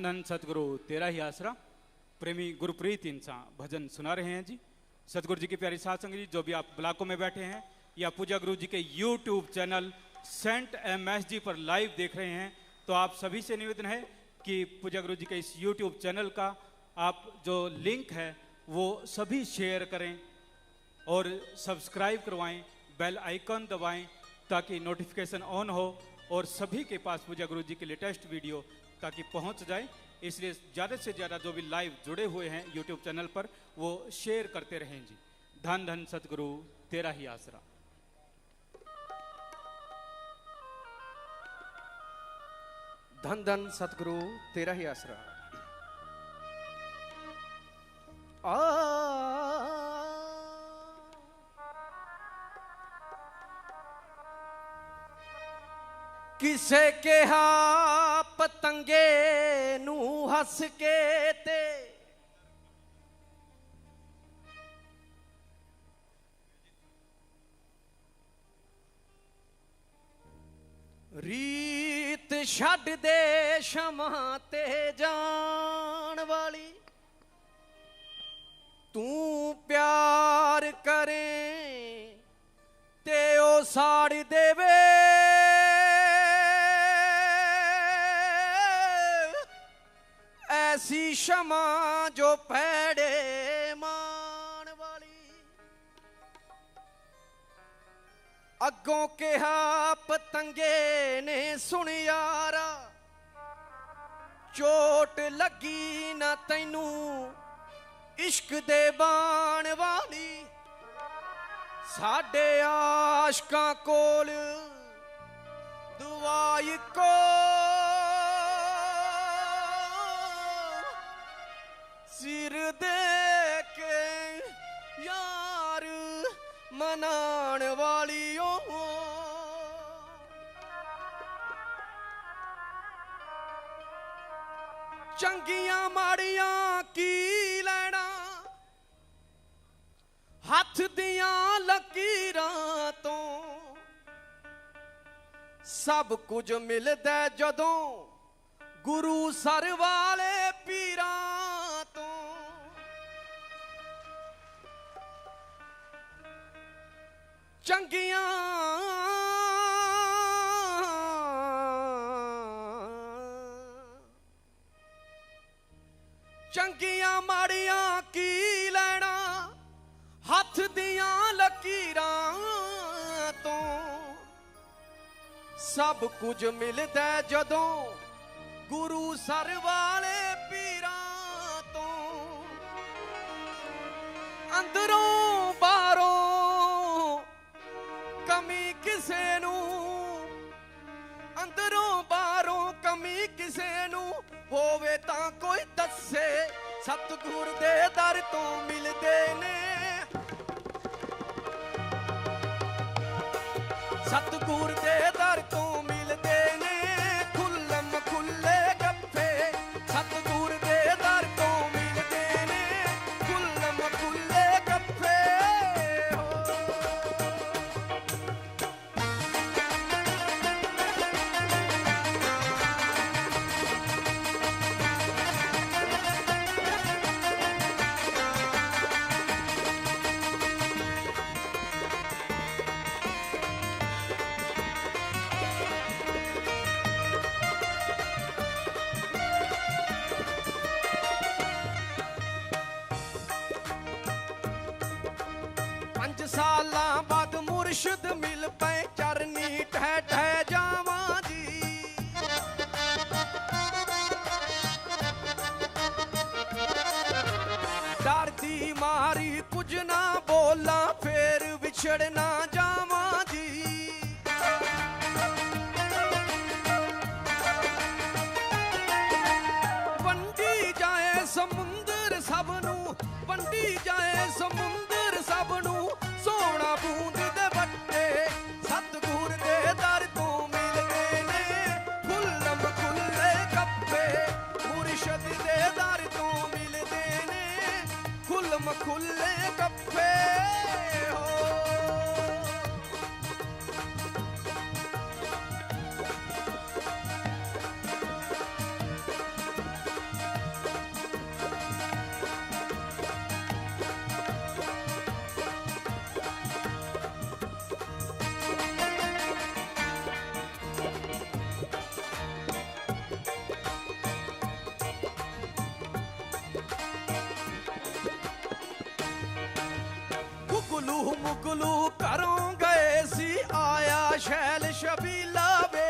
धन सतगुरु तेरा ही आसरा प्रेमी गुरप्रीत इंसान भजन सुना रहे हैं जी। सतगुरु जी की प्यारी साथ संग जी, जो भी आप ब्लॉकों में बैठे हैं या पूजा गुरु जी के यूट्यूब चैनल सेंट MSG पर लाइव देख रहे हैं, तो आप सभी से निवेदन है कि पूजा गुरु जी के इस यूट्यूब चैनल का आप जो लिंक है वो सभी शेयर करें और सब्सक्राइब करवाएं, बेल आइकन दबाएं ताकि नोटिफिकेशन ऑन हो और सभी के पास पूजा गुरु जी के लेटेस्ट वीडियो ताकि पहुंच जाए। इसलिए ज़्यादा से ज़्यादा जो भी लाइव जुड़े हुए हैं यूट्यूब चैनल पर वो शेयर करते रहें जी। धन धन सतगुरु तेरा ही आसरा। धन धन सतगुरु तेरा ही आसरा। किसे कहा पतंगे नू हस के ते रीत छड्ड दे शमा ते जान वाली, तू प्यार करे ते ओ साड़ देवे, ऐसी शमा जो पैड़े मान वाली। अगों कहा पतंगे ने सुन यारा, चोट लगी ना तैनू इश्क दे बाण वाली। साडे आशकां कोल दुआई को सिर दे के यार मनाण वालियों। चंगियां माड़ियां की लेना हथ दियां लकीरां तो, सब कुछ मिलदा जदों गुरु सर वाले पीरां तो। चंगियां चंगियां माड़ियां की लेना हथ दियां लकीरां तो, सब कुछ मिलदा जदों गुरु सर वाले पीरां तो। अंदरों बाहरों कमी किसे नू, अंदरों बाहरों कमी किसे नू होवे तां कोई दस्से, सतगुर दे दर तो मिलदे ने, सतगुर दे दर तो मिलदे ने खुल्लम खुल्ले गप्फे। सतगुर दे दर तो मिलदे ने खुल्लम खुल्ले गप्फे। सालां बाद मुर्शद मिल पे चरनी ठह ठह जावा जी। डर दी मारी कुछ ना बोला फिर विछड़ ना जावा जी। वंडी जाए समुंदर सबनू, वंडी जाए समुंदर सबनू, सोना बूंद दे बट्टे सतगुर दे दर तो मिलदे ने खुल्लम खुल्ले गप्पे। मुर्शद दे दर तो मिलदे ने खुल्लम खुल्ले गप्पे हो। मुगलू घरों गए सी आया शैल शबीला वे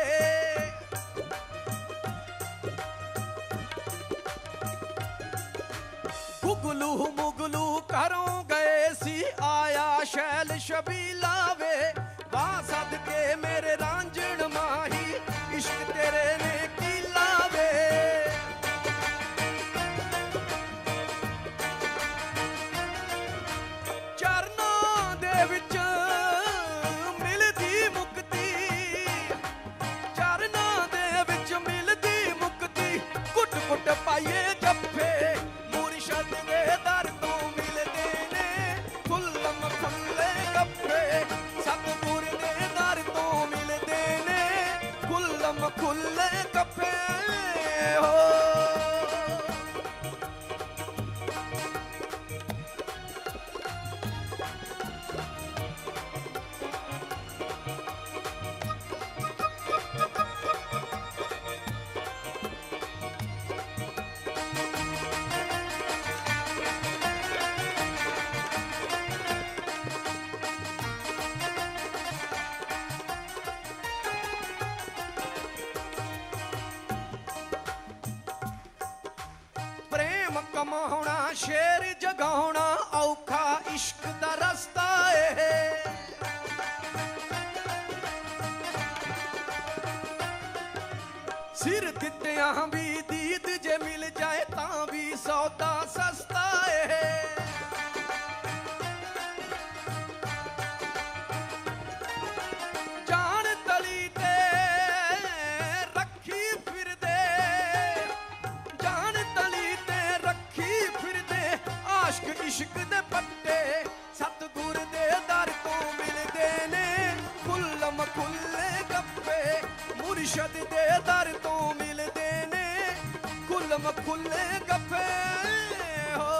गुगलू मुगलू घरों गए सी आया शैल शबीला वे वाह सदके मेरे रांझण माही इश्क तेरे ने कीला वे चरनां दे विच मिलदी मुक्ति चरनां दे विच मिलदी मुक्ति कुट कुट पाइए जप्फे मुर्शद दे दर तो मिलदे ने खुल्लम खुल्ले गप्फे सतगुर दे दर तो मिलदे ने खुल्लम खुल्ले गप्फे हो प्रेम कमाउणा शेर जगाउणा औखा इश्क दा रस्ता ए सिर दित्तियां भी दीद जे मिल जाए तां भी सौदा सस्ता ए जान तली ते रखी फिरदे जान तली ते रखी फिरदे आशिक इश्क दे पट्टे सतगुर दे दर तो मिलदे ने खुल्लम खुल्ले गप्पे मुर्शद दे दर तो मिलदे ने खुल्लम खुल्ले गप्पे हो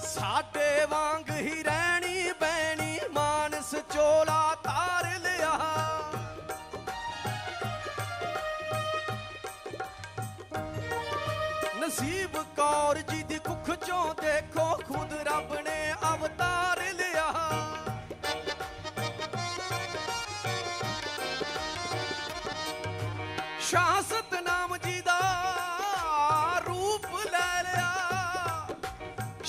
साडे वांग ही रहनी बैनी मानस चोला तार लिया नसीब कौर जी दी कुख चों देखो खुद रब ने अवतार लिया शाह सतनाम जी दा रूप ले लिया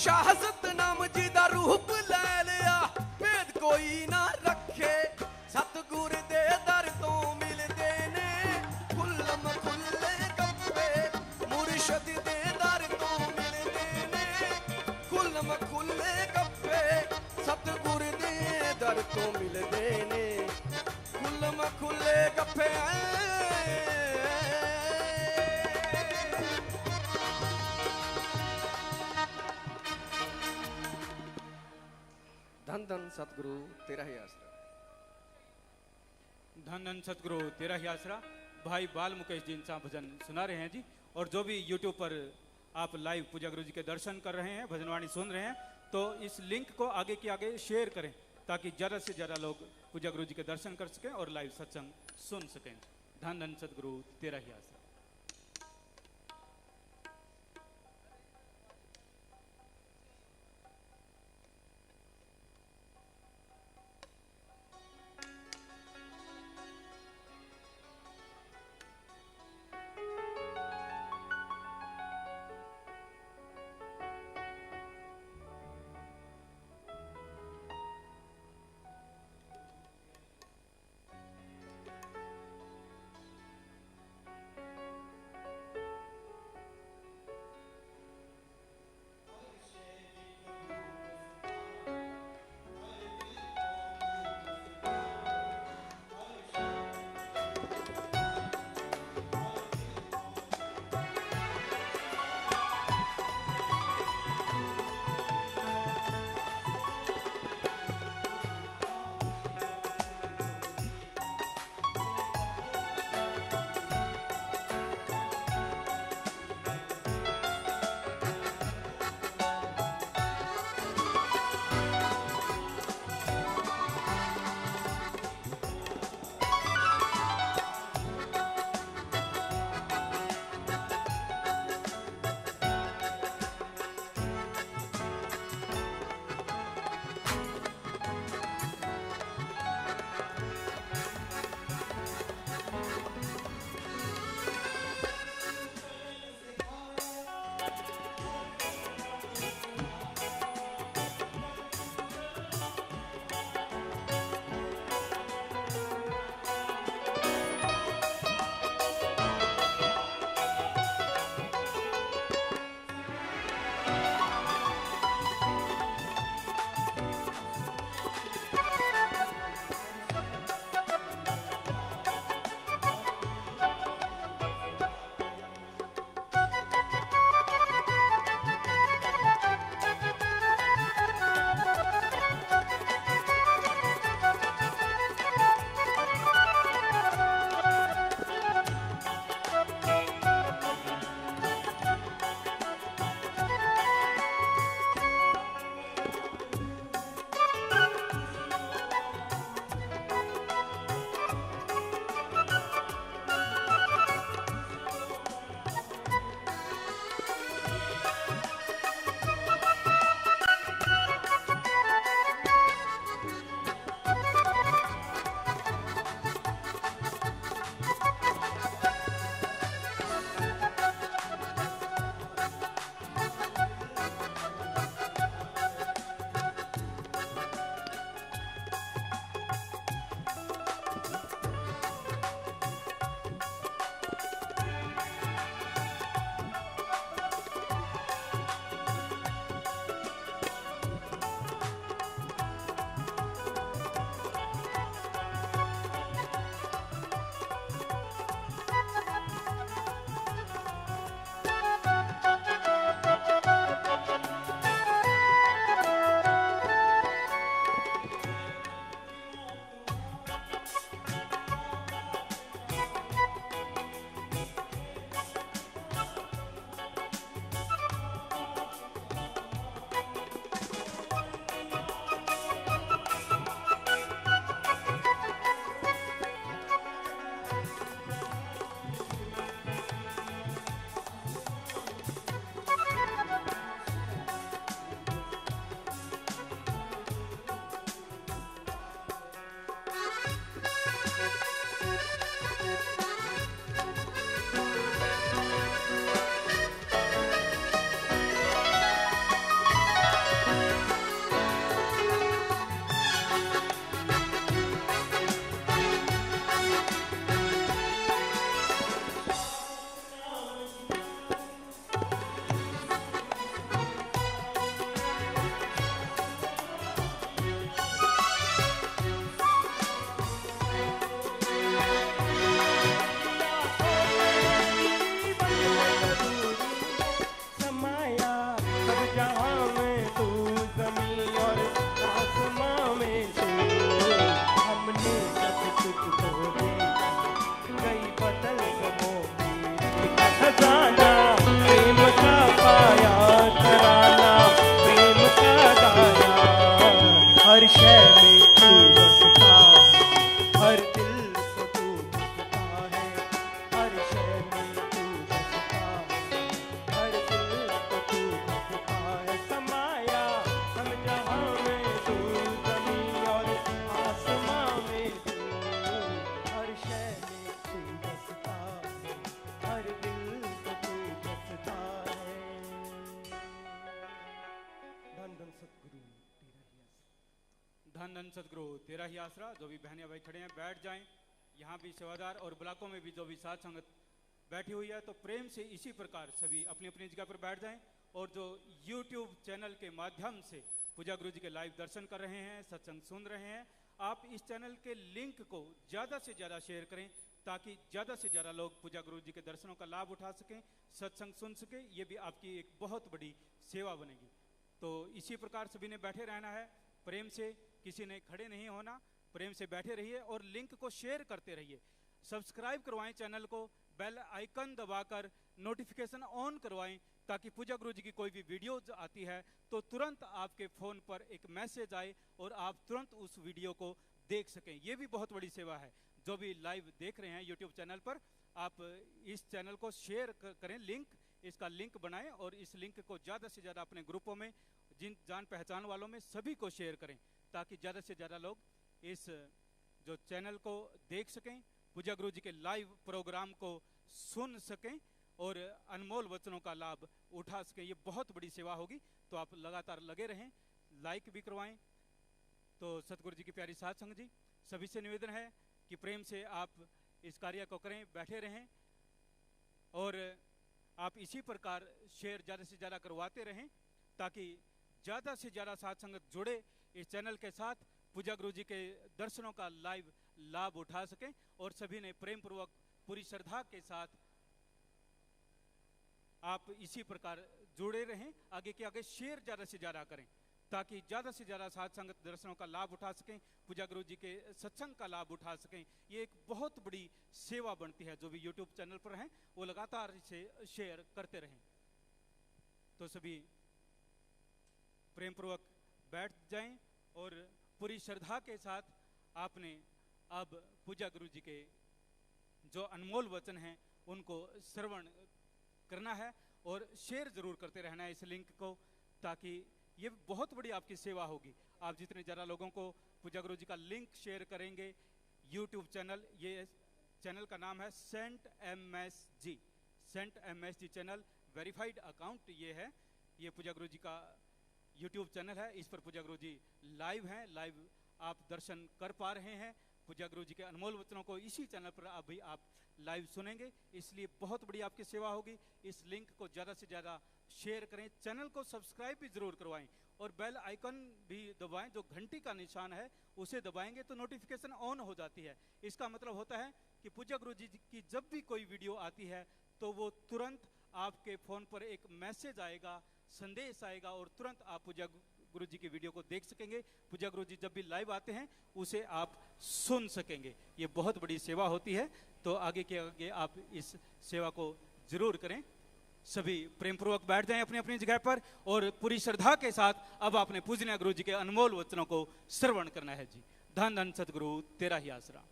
शाह सतनाम जी दा रूप ले लिया भेद कोई ना रखे सतगुर दे दर तो मिलदे ने खुल्लम खुल्ले गप्पे मुर्शद दे दर तो मिलदे ने खुल्लम खुल्ले गप्पे सतगुर दे दर तो मिलदे ने खुल्लम खुल्ले गप्पे धन धन सतगुरु तेरा ही आसरा धन धन सतगुरु तेरा ही आसरा भाई बाल मुकेश जी इनसा भजन सुना रहे हैं जी। और जो भी यूट्यूब पर आप लाइव पूजा गुरु जी के दर्शन कर रहे हैं भजनवाणी सुन रहे हैं तो इस लिंक को आगे के आगे शेयर करें ताकि ज़्यादा से ज़्यादा लोग पूजा गुरु जी के दर्शन कर सकें और लाइव सत्संग सुन सकें। धन धन सतगुरु तेरा ही आसरा। धन धन सदगुरु तेरा ही आसरा। जो भी बहनिया भाई खड़े हैं बैठ जाएं, यहाँ भी सेवादार और ब्लॉकों में भी जो भी साथ संगत बैठी हुई है, तो प्रेम से इसी प्रकार सभी अपनी अपनी जगह पर बैठ जाएं। और जो YouTube चैनल के माध्यम से पूजा गुरु जी के लाइव दर्शन कर रहे हैं, सत्संग सुन रहे हैं, आप इस चैनल के लिंक को ज़्यादा से ज़्यादा शेयर करें ताकि ज़्यादा से ज़्यादा लोग पूजा गुरु जी के दर्शनों का लाभ उठा सकें, सत्संग सुन सकें। ये भी आपकी एक बहुत बड़ी सेवा बनेगी। तो इसी प्रकार सभी ने बैठे रहना है, प्रेम से, किसी ने खड़े नहीं होना, प्रेम से बैठे रहिए और लिंक को शेयर करते रहिए। सब्सक्राइब करवाएं चैनल को, बेल आइकन दबाकर नोटिफिकेशन ऑन करवाएं ताकि पूजा गुरु जी की कोई भी वीडियो आती है तो तुरंत आपके फ़ोन पर एक मैसेज आए और आप तुरंत उस वीडियो को देख सकें। ये भी बहुत बड़ी सेवा है। जो भी लाइव देख रहे हैं यूट्यूब चैनल पर, आप इस चैनल को शेयर करें, इसका लिंक बनाएं और इस लिंक को ज़्यादा से ज़्यादा अपने ग्रुपों में, जिन जान पहचान वालों में, सभी को शेयर करें ताकि ज़्यादा से ज़्यादा लोग इस जो चैनल को देख सकें, पूजा गुरु जी के लाइव प्रोग्राम को सुन सकें और अनमोल वचनों का लाभ उठा सकें। ये बहुत बड़ी सेवा होगी। तो आप लगातार लगे रहें, लाइक भी करवाएं। तो सतगुरु जी की प्यारी साध संग जी, सभी से निवेदन है कि प्रेम से आप इस कार्य को करें, बैठे रहें और आप इसी प्रकार शेयर ज़्यादा से ज़्यादा करवाते रहें ताकि ज़्यादा से ज़्यादा साध संगत जुड़े इस चैनल के साथ, पूजा गुरु जी के दर्शनों का लाइव लाभ उठा सकें। और सभी ने प्रेम पूर्वक पूरी श्रद्धा के साथ आप इसी प्रकार जुड़े रहें, आगे के आगे शेयर ज़्यादा से ज़्यादा करें ताकि ज़्यादा से ज़्यादा साध संगत दर्शनों का लाभ उठा सकें, पूजा गुरु जी के सत्संग का लाभ उठा सकें। ये एक बहुत बड़ी सेवा बनती है। जो भी YouTube चैनल पर हैं वो लगातार इसे शेयर करते रहें। तो सभी प्रेम पूर्वक बैठ जाएं और पूरी श्रद्धा के साथ आपने अब पूजा गुरु जी के जो अनमोल वचन हैं उनको श्रवण करना है और शेयर जरूर करते रहना है इस लिंक को, ताकि ये बहुत बड़ी आपकी सेवा होगी। आप जितने ज़्यादा लोगों को पूजा गुरु जी का लिंक शेयर करेंगे, यूट्यूब चैनल, ये चैनल का नाम है Saint MSG, Saint MSG channel, verified account ये है। ये पूजा गुरु जी का यूट्यूब चैनल है। इस पर पूजा गुरु जी लाइव हैं, लाइव आप दर्शन कर पा रहे हैं। पूजा गुरु जी के अनमोल वचनों को इसी चैनल पर अभी आप लाइव सुनेंगे, इसलिए बहुत बड़ी आपकी सेवा होगी। इस लिंक को ज़्यादा से ज़्यादा शेयर करें, चैनल को सब्सक्राइब भी ज़रूर करवाएं और बेल आइकन भी दबाएं। जो घंटी का निशान है उसे दबाएंगे तो नोटिफिकेशन ऑन हो जाती है। इसका मतलब होता है कि पूजा गुरु जी की जब भी कोई वीडियो आती है तो वो तुरंत आपके फ़ोन पर एक मैसेज आएगा, संदेश आएगा और तुरंत आप पूजा गुरु जी की वीडियो को देख सकेंगे। पूजा गुरु जी जब भी लाइव आते हैं उसे आप सुन सकेंगे। ये बहुत बड़ी सेवा होती है। तो आगे के आगे आप इस सेवा को जरूर करें। सभी प्रेम पूर्वक बैठ जाएं अपनी अपनी जगह पर और पूरी श्रद्धा के साथ अब आपने पूजनीय गुरु जी के अनमोल वचनों को श्रवण करना है जी। धन धन सतगुरु तेरा ही आसरा।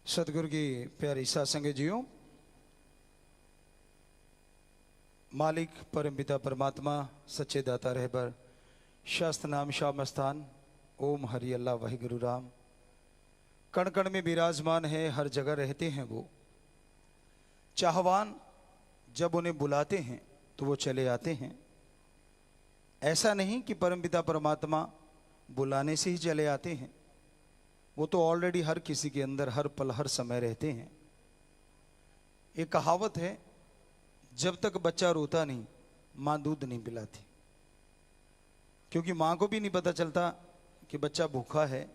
सतगुरु की प्यारी साध संगत जियो, मालिक परम पिता परमात्मा सच्चे दाता रहबर शास्त्र नाम शाम स्थान ओम हरि अल्लाह वाहिगुरु राम, कण कण में विराजमान है, हर जगह रहते हैं वो चाहवान। जब उन्हें बुलाते हैं तो वो चले आते हैं। ऐसा नहीं कि परमपिता परमात्मा बुलाने से ही चले आते हैं, वो तो ऑलरेडी हर किसी के अंदर हर पल हर समय रहते हैं। एक कहावत है, जब तक बच्चा रोता नहीं माँ दूध नहीं पिलाती, क्योंकि माँ को भी नहीं पता चलता कि बच्चा भूखा है।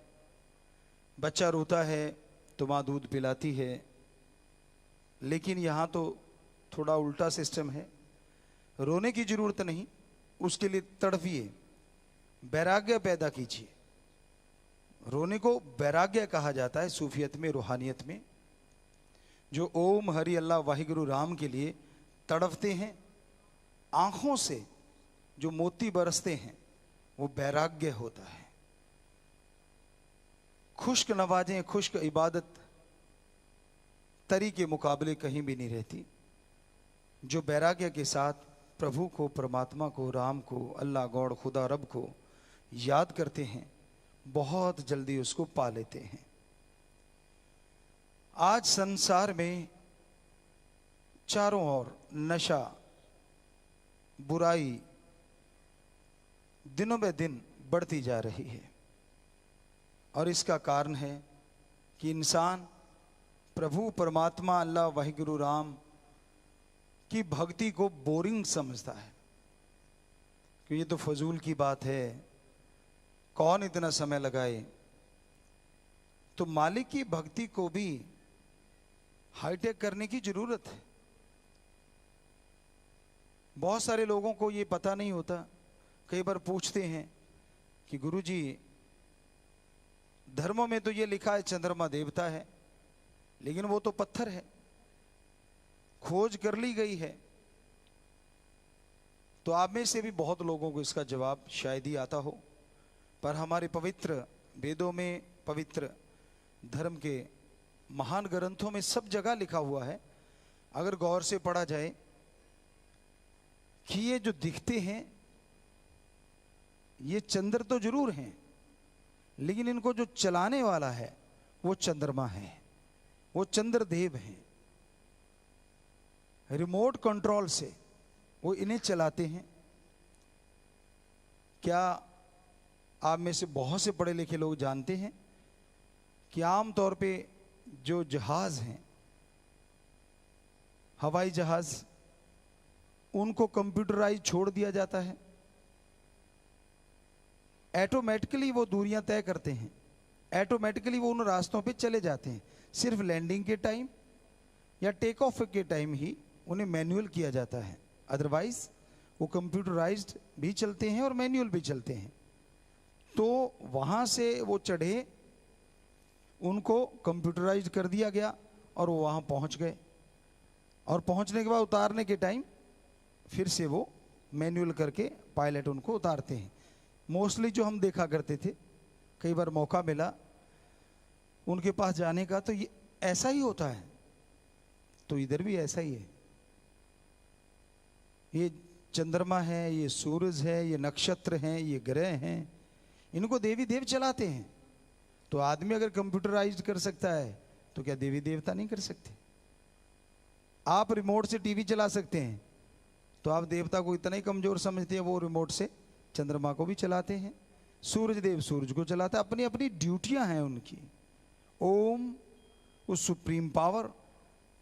बच्चा रोता है तो माँ दूध पिलाती है। लेकिन यहाँ तो थोड़ा उल्टा सिस्टम है। रोने की जरूरत नहीं, उसके लिए तड़पिए, वैराग्य पैदा कीजिए। रोने को वैराग्य कहा जाता है सूफियत में, रूहानियत में। जो ओम हरि अल्लाह वाहिगुरु राम के लिए तड़पते हैं, आंखों से जो मोती बरसते हैं वो वैराग्य होता है। खुश्क नवाजें, खुश्क इबादत तरी के मुकाबले कहीं भी नहीं रहती। जो वैराग्य के साथ प्रभु को, परमात्मा को, राम को, अल्लाह गॉड खुदा रब को याद करते हैं, बहुत जल्दी उसको पा लेते हैं। आज संसार में चारों ओर नशा, बुराई, दिनों ब दिन बढ़ती जा रही है। और इसका कारण है कि इंसान प्रभु परमात्मा अल्लाह वाहिगुरु राम की भक्ति को बोरिंग समझता है कि ये तो फजूल की बात है, कौन इतना समय लगाए। तो मालिक की भक्ति को भी हाईटेक करने की जरूरत है। बहुत सारे लोगों को ये पता नहीं होता। कई बार पूछते हैं कि गुरुजी धर्मों में तो ये लिखा है चंद्रमा देवता है, लेकिन वो तो पत्थर है, खोज कर ली गई है। तो आप में से भी बहुत लोगों को इसका जवाब शायद ही आता हो, पर हमारे पवित्र वेदों में, पवित्र धर्म के महान ग्रंथों में सब जगह लिखा हुआ है, अगर गौर से पढ़ा जाए, कि ये जो दिखते हैं ये चंद्र तो जरूर हैं, लेकिन इनको जो चलाने वाला है वो चंद्रमा है, वो चंद्रदेव हैं। रिमोट कंट्रोल से वो इन्हें चलाते हैं। क्या आप में से बहुत से पढ़े लिखे लोग जानते हैं कि आमतौर पे जो जहाज हैं, हवाई जहाज, उनको कंप्यूटराइज छोड़ दिया जाता है। ऑटोमेटिकली वो दूरियां तय करते हैं, ऑटोमेटिकली वो उन रास्तों पे चले जाते हैं। सिर्फ लैंडिंग के टाइम या टेक ऑफ के टाइम ही उन्हें मैनुअल किया जाता है, अदरवाइज वो कंप्यूटराइज्ड भी चलते हैं और मैनुअल भी चलते हैं। तो वहां से वो चढ़े, उनको कंप्यूटराइज्ड कर दिया गया और वो वहां पहुंच गए, और पहुंचने के बाद उतारने के टाइम फिर से वो मैनुअल करके पायलट उनको उतारते हैं। मोस्टली जो हम देखा करते थे, कई बार मौका मिला उनके पास जाने का, तो ये ऐसा ही होता है। तो इधर भी ऐसा ही है। ये चंद्रमा है, ये सूरज है, ये नक्षत्र हैं, ये ग्रह हैं, इनको देवी देव चलाते हैं। तो आदमी अगर कंप्यूटराइज्ड कर सकता है तो क्या देवी देवता नहीं कर सकते? आप रिमोट से टीवी चला सकते हैं, तो आप देवता को इतना ही कमजोर समझते हैं, वो रिमोट से चंद्रमा को भी चलाते हैं। सूरज देव सूरज को चलाता है। अपनी अपनी ड्यूटियां हैं उनकी। ओम उस सुप्रीम पावर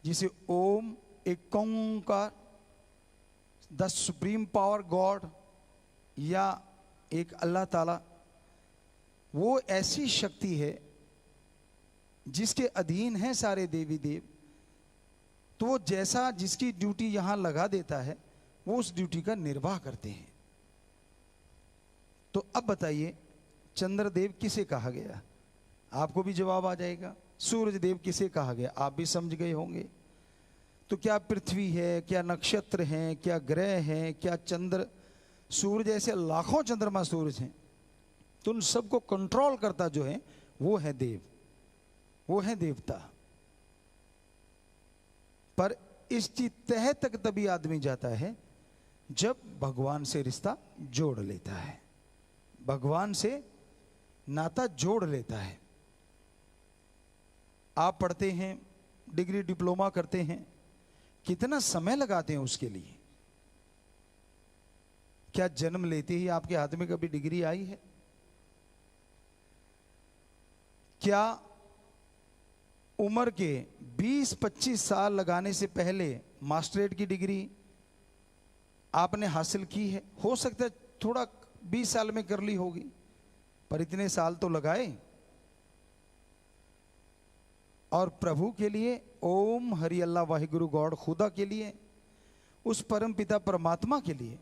जिसे ओम एक ओंकार, द सुप्रीम पावर गॉड, या एक अल्लाह ताला, वो ऐसी शक्ति है जिसके अधीन है सारे देवी देव। तो वो जैसा जिसकी ड्यूटी यहां लगा देता है, वो उस ड्यूटी का निर्वाह करते हैं। तो अब बताइए, चंद्रदेव किसे कहा गया? आपको भी जवाब आ जाएगा। सूरज देव किसे कहा गया? आप भी समझ गए होंगे। तो क्या पृथ्वी है, क्या नक्षत्र हैं, क्या ग्रह हैं, क्या चंद्र सूरज, ऐसे लाखों चंद्रमा सूरज हैं, तो उन सबको कंट्रोल करता जो है वो है देव, वो है देवता। पर इसकी तह तक तभी आदमी जाता है जब भगवान से रिश्ता जोड़ लेता है, भगवान से नाता जोड़ लेता है। आप पढ़ते हैं, डिग्री डिप्लोमा करते हैं, कितना समय लगाते हैं उसके लिए? क्या जन्म लेते ही आपके हाथ में कभी डिग्री आई है? क्या उम्र के 20-25 साल लगाने से पहले मास्टरेट की डिग्री आपने हासिल की है? हो सकता है थोड़ा 20 साल में कर ली होगी, पर इतने साल तो लगाए। और प्रभु के लिए, ओम हरि अल्लाह वाहिगुरु गॉड, खुदा के लिए, उस परम पिता परमात्मा के लिए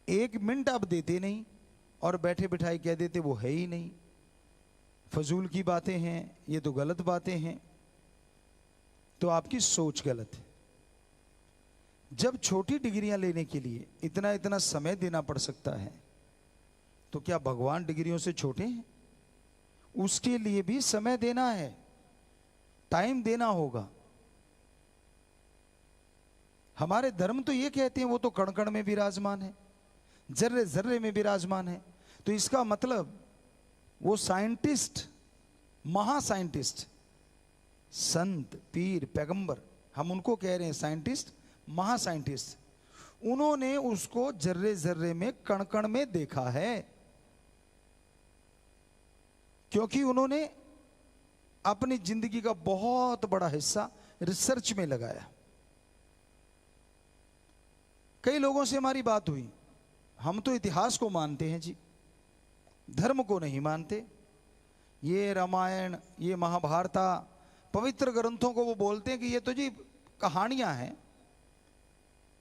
1 मिनट आप देते नहीं और बैठे बिठाए कह देते वो है ही नहीं, फजूल की बातें हैं, ये तो गलत बातें हैं। तो आपकी सोच गलत है। जब छोटी डिग्रियां लेने के लिए इतना इतना समय देना पड़ सकता है, तो क्या भगवान डिग्रियों से छोटे हैं? उसके लिए भी समय देना है, टाइम देना होगा। हमारे धर्म तो ये कहते हैं वो तो कण कण में विराजमान है, जर्रे जर्रे में विराजमान है। तो इसका मतलब वो साइंटिस्ट, महासाइंटिस्ट, संत, पीर, पैगंबर, हम उनको कह रहे हैं साइंटिस्ट, महासाइंटिस्ट, उन्होंने उसको जर्रे जर्रे में, कण कण में देखा है, क्योंकि उन्होंने अपनी जिंदगी का बहुत बड़ा हिस्सा रिसर्च में लगाया। कई लोगों से हमारी बात हुई, हम तो इतिहास को मानते हैं जी, धर्म को नहीं मानते। ये रामायण, ये महाभारत, पवित्र ग्रंथों को वो बोलते हैं कि ये तो जी कहानियां हैं।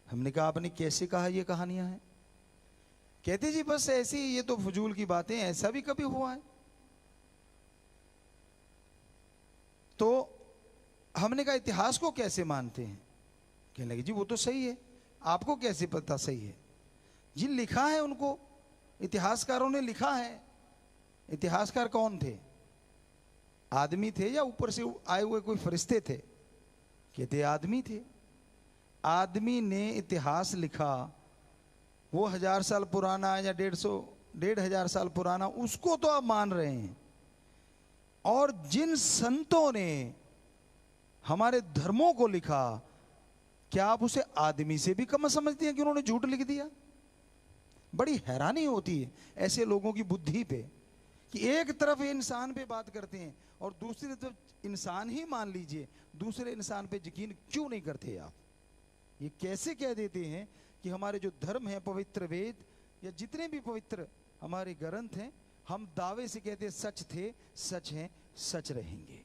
हमने कहा आपने कैसे कहा ये कहानियां हैं? कहते जी बस ऐसी, ये तो फजूल की बातें, ऐसा भी कभी हुआ है? तो हमने कहा इतिहास को कैसे मानते हैं? कहने लगे जी वो तो सही है, आपको कैसे पता सही है? जी लिखा है, उनको इतिहासकारों ने लिखा है। इतिहासकार कौन थे? आदमी थे या ऊपर से आए हुए कोई फरिश्ते थे? कहते आदमी थे। आदमी ने इतिहास लिखा, वो 1000 साल पुराना या 1,500 साल पुराना, उसको तो आप मान रहे हैं। और जिन संतों ने हमारे धर्मों को लिखा, क्या आप उसे आदमी से भी कम समझते हैं कि उन्होंने झूठ लिख दिया? बड़ी हैरानी होती है ऐसे लोगों की बुद्धि पे, कि एक तरफ इंसान पे बात करते हैं और दूसरी तरफ इंसान ही मान लीजिए, दूसरे इंसान पे यकीन क्यों नहीं करते आप? ये कैसे कह देते हैं कि हमारे जो धर्म है, पवित्र वेद या जितने भी पवित्र हमारे ग्रंथ हैं, हम दावे से कहते हैं सच थे, सच हैं, सच रहेंगे।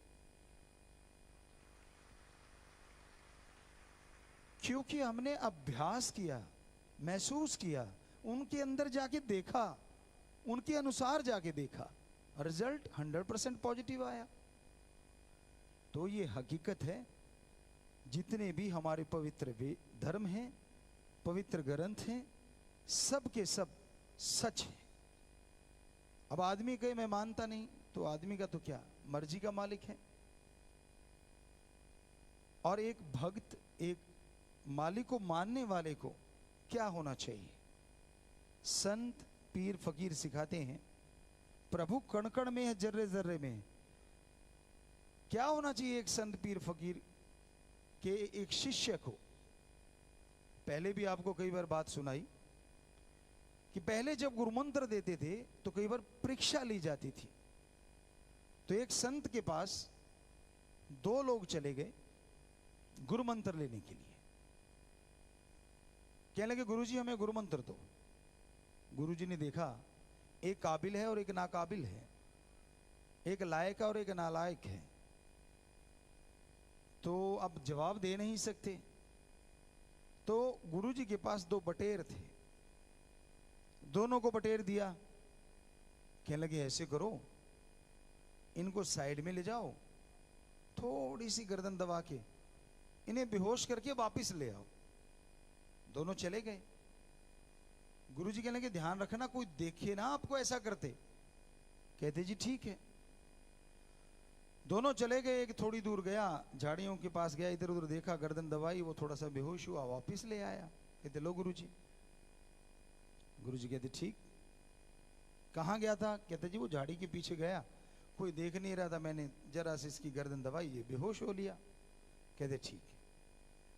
क्योंकि हमने अभ्यास किया, महसूस किया, उनके अंदर जाके देखा, उनके अनुसार जाके देखा, रिजल्ट 100% पॉजिटिव आया। तो ये हकीकत है, जितने भी हमारे पवित्र धर्म हैं, पवित्र ग्रंथ हैं, सब के सब सच है। अब आदमी कहे मैं मानता नहीं, तो आदमी का तो क्या, मर्जी का मालिक है। और एक भक्त, एक मालिक को मानने वाले को क्या होना चाहिए? संत पीर फकीर सिखाते हैं, प्रभु कण कण में है, जर्रे जर्रे में है। क्या होना चाहिए एक संत पीर फकीर के एक शिष्य को? पहले भी आपको कई बार बात सुनाई कि पहले जब गुरु मंत्र देते थे तो कई बार परीक्षा ली जाती थी। तो एक संत के पास 2 लोग चले गए गुरु मंत्र लेने के लिए। कहने लगे गुरुजी हमें गुरु मंत्र दो। गुरुजी ने देखा एक काबिल है और एक नाकाबिल है, एक लायक और एक नालायक है, तो अब जवाब दे नहीं सकते। तो गुरुजी के पास 2 बटेर थे, दोनों को बटेर दिया। कहने लगे ऐसे करो, इनको साइड में ले जाओ, थोड़ी सी गर्दन दबा के इन्हें बेहोश करके वापस ले आओ। दोनों चले गए। गुरुजी कहने लगे ध्यान रखना कोई देखे ना आपको ऐसा करते। कहते जी ठीक है। दोनों चले गए। एक थोड़ी दूर गया, झाड़ियों के पास गया, इधर उधर देखा, गर्दन दबाई, वो थोड़ा सा बेहोश हुआ, वापिस ले आया। कहते लो गुरुजी। गुरुजी कहते ठीक। कहाँ गया था? कहते जी वो झाड़ी के पीछे गया, कोई देख नहीं रहा था, मैंने जरा से इसकी गर्दन दबाई, ये बेहोश हो लिया। कहते ठीक।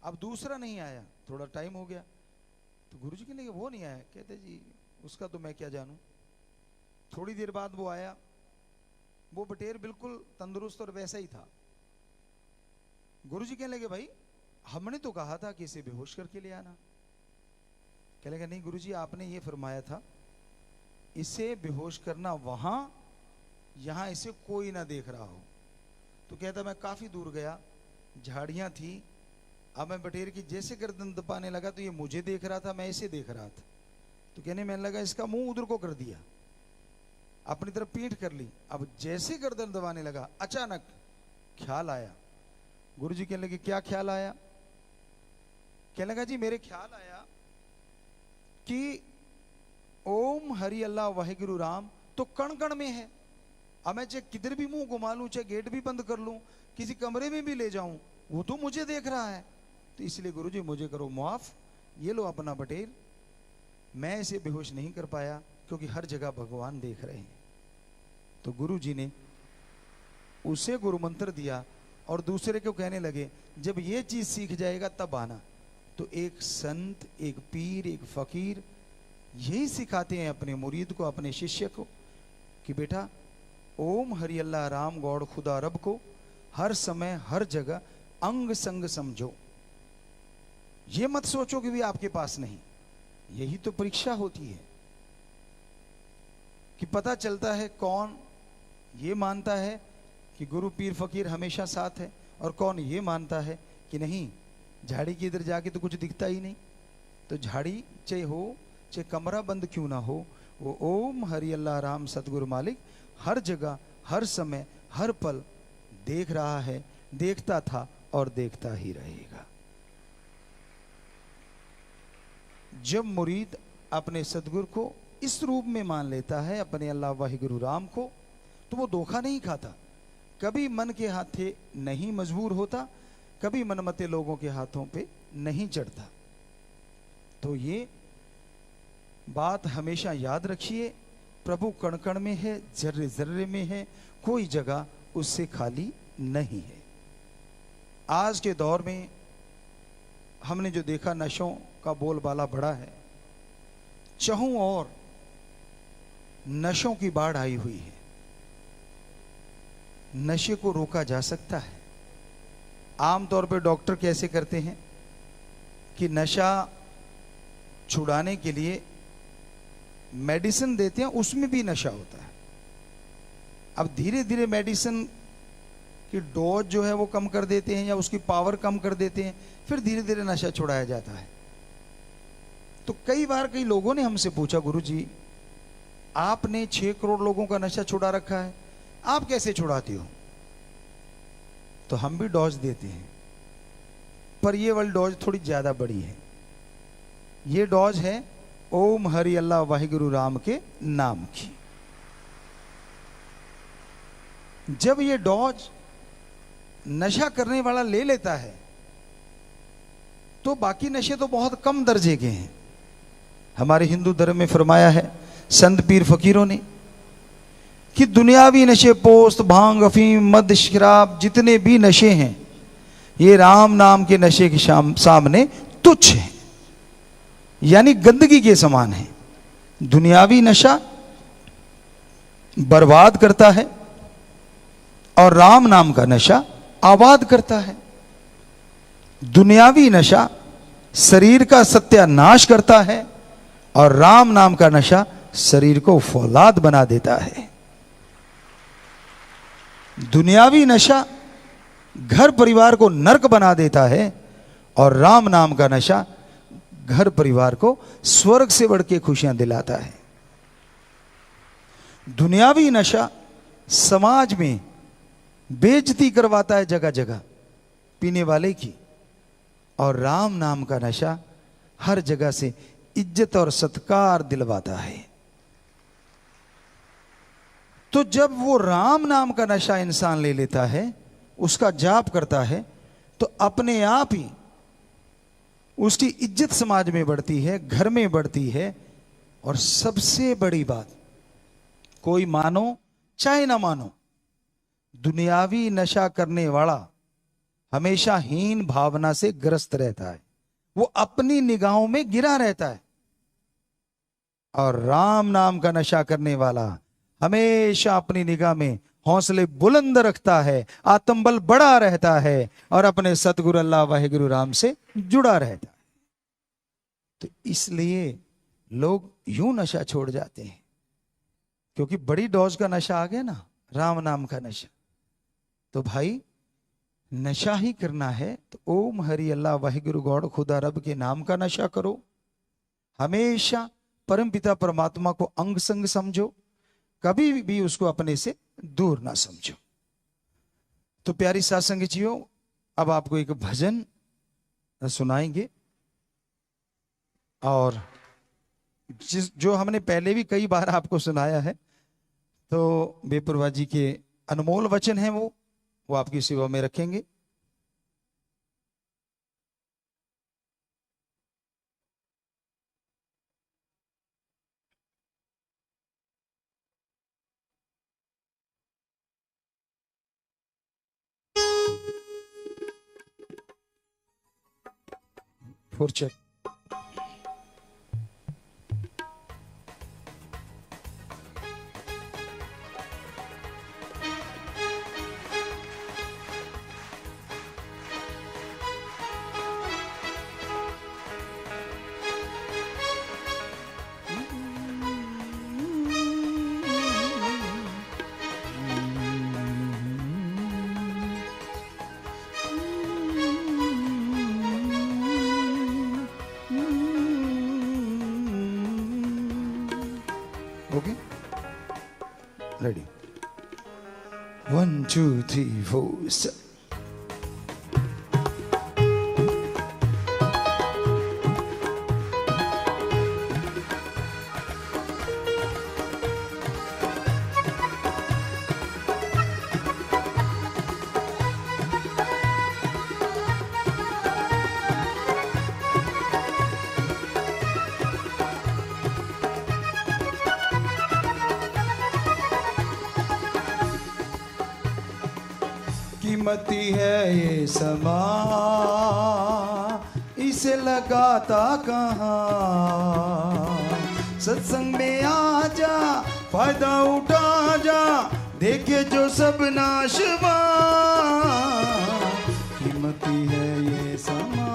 अब दूसरा नहीं आया, थोड़ा टाइम हो गया, तो गुरुजी कहने लगे वो नहीं आया। कहते जी उसका तो मैं क्या जानूं। थोड़ी देर बाद वो आया, वो बटेर बिल्कुल तंदुरुस्त और वैसा ही था। गुरुजी कहने लगे भाई हमने तो कहा था कि इसे बेहोश करके ले आना। कहने लगे नहीं गुरुजी आपने ये फरमाया था इसे बेहोश करना वहां, यहां इसे कोई ना देख रहा हो। तो कहता मैं काफी दूर गया, झाड़ियां थी, अब मैं बटेर की जैसे गर्दन दबाने लगा तो ये मुझे देख रहा था, मैं इसे देख रहा था। तो कहने मैंने लगा इसका मुंह उधर को कर दिया, अपनी तरफ पीठ कर ली। अब जैसे गर्दन दबाने लगा अचानक ख्याल आया। गुरुजी कहने लगे क्या ख्याल आया? कहने लगा जी मेरे ख्याल आया कि ओम हरि अल्लाह वाहिगुरु राम तो कण कण में है। अब मैं चाहे किधर भी मुंह घुमा लूं, चाहे गेट भी बंद कर लूं, किसी कमरे में भी ले जाऊं, वो तो मुझे देख रहा है। तो इसलिए गुरुजी मुझे करो माफ, ये लो अपना बटेर। मैं इसे बेहोश नहीं कर पाया क्योंकि हर जगह भगवान देख रहे हैं। तो गुरुजी ने उसे गुरु मंत्र दिया और दूसरे को कहने लगे जब ये चीज सीख जाएगा तब आना। तो एक संत, एक पीर, एक फकीर यही सिखाते हैं अपने मुरीद को, अपने शिष्य को कि बेटा ओम हरि अल्लाह राम गौड़ खुदा रब को हर समय हर जगह अंग संग समझो। ये मत सोचो कि भी आपके पास नहीं। यही तो परीक्षा होती है कि पता चलता है कौन ये मानता है कि गुरु पीर फकीर हमेशा साथ है, और कौन ये मानता है कि नहीं, झाड़ी के इधर जाके तो कुछ दिखता ही नहीं। तो झाड़ी चाहे हो, चाहे कमरा बंद क्यों ना हो, वो ओम हरि अल्लाह राम सतगुरु मालिक हर जगह हर समय हर पल देख रहा है, देखता था और देखता ही रहेगा। जब मुरीद अपने सतगुरु को इस रूप में मान लेता है, अपने अल्लाह वाहिगुरु राम को, तो वो धोखा नहीं खाता, कभी मन के हाथे नहीं मजबूर होता, कभी मनमते लोगों के हाथों पे नहीं चढ़ता। तो ये बात हमेशा याद रखिए, प्रभु कण कण में है, जर्रे जर्रे में है, कोई जगह उससे खाली नहीं है। आज के दौर में हमने जो देखा, नशों का बोलबाला बढ़ा है, चहुं और नशों की बाढ़ आई हुई है। नशे को रोका जा सकता है। आमतौर पर डॉक्टर कैसे करते हैं कि नशा छुड़ाने के लिए मेडिसिन देते हैं, उसमें भी नशा होता है। अब धीरे धीरे मेडिसिन की डोज जो है वो कम कर देते हैं या उसकी पावर कम कर देते हैं, फिर धीरे धीरे नशा छुड़ाया जाता है। तो कई बार कई लोगों ने हमसे पूछा, गुरुजी आपने 6 करोड़ लोगों का नशा छुड़ा रखा है, आप कैसे छुड़ाते हो? तो हम भी डोज देते हैं, पर ये वाली डोज थोड़ी ज्यादा बड़ी है। ये डोज है ओम हरि अल्लाह वाहिगुरु राम के नाम की। जब ये डोज नशा करने वाला ले लेता है तो बाकी नशे तो बहुत कम दर्जे के हैं। हमारे हिंदू धर्म में फरमाया है संत पीर फकीरों ने कि दुनियावी नशे, पोस्त, भांग, अफीम, मद, शराब, जितने भी नशे हैं, ये राम नाम के नशे के सामने तुच्छ हैं, यानी गंदगी के समान है। दुनियावी नशा बर्बाद करता है और राम नाम का नशा आबाद करता है। दुनियावी नशा शरीर का सत्यानाश करता है और राम नाम का नशा शरीर को फौलाद बना देता है। दुनियावी नशा घर परिवार को नरक बना देता है और राम नाम का नशा घर परिवार को स्वर्ग से बढ़ के खुशियां दिलाता है। दुनियावी नशा समाज में बेइज्जती करवाता है जगह जगह पीने वाले की, और राम नाम का नशा हर जगह से इज्जत और सत्कार दिलवाता है। तो जब वो राम नाम का नशा इंसान ले लेता है, उसका जाप करता है, तो अपने आप ही उसकी इज्जत समाज में बढ़ती है, घर में बढ़ती है। और सबसे बड़ी बात, कोई मानो चाहे ना मानो, दुनियावी नशा करने वाला हमेशा हीन भावना से ग्रस्त रहता है, वो अपनी निगाहों में गिरा रहता है। और राम नाम का नशा करने वाला हमेशा अपनी निगाह में हौसले बुलंद रखता है, आत्मबल बढ़ा रहता है और अपने सतगुरु अल्लाह वाहिगुरु राम से जुड़ा रहता है। तो इसलिए लोग यूं नशा छोड़ जाते हैं, क्योंकि बड़ी डोज का नशा आ गया ना, राम नाम का नशा। तो भाई नशा ही करना है तो ओम हरि अल्लाह वाहिगुरु गौड़ खुदा रब के नाम का नशा करो। हमेशा परम पिता परमात्मा को अंग संग समझो, कभी भी उसको अपने से दूर ना समझो। तो प्यारी साथ संगतियों, अब आपको एक भजन सुनाएंगे, और जो हमने पहले भी कई बार आपको सुनाया है। तो बेपरवाह जी के अनमोल वचन हैं, वो आपकी सेवा में रखेंगे। 4 check. Okay? Ready? 1, 2, 3, 4, 7. कीमती है ये समा, इसे लगाता कहाँ। सत्संग में आ जा, फायदा उठा जा, देखे जो सब नाशवा। कीमती है ये समा।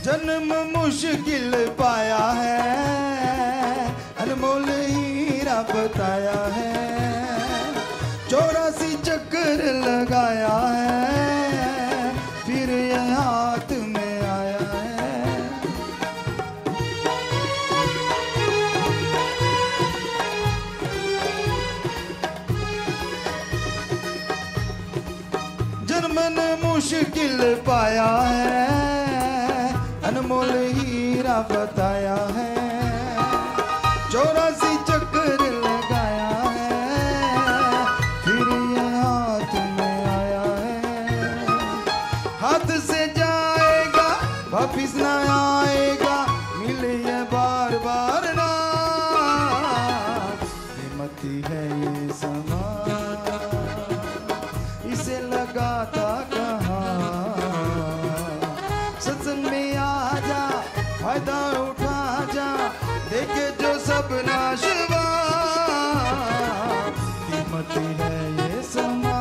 जन्म मुश्किल पाया है, अनमोल हीरा बताया है। 84 चक्कर लगाया है, फिर ये हाथ में आया है। जन्म ने मुश्किल पाया है, अनमोल हीरा बताया है। 84 चक्कर लगाया है, फिर ये हाथ में आया है। हाथ से जाएगा वापिस ना आएगा, मिले ये बार बार ना। कीमती है ये समा, इसे लगाता कहाँ। सत्संग में आ जा, फायदा उठा जा, देखे जो सब नाशवा। कीमती है ये समा।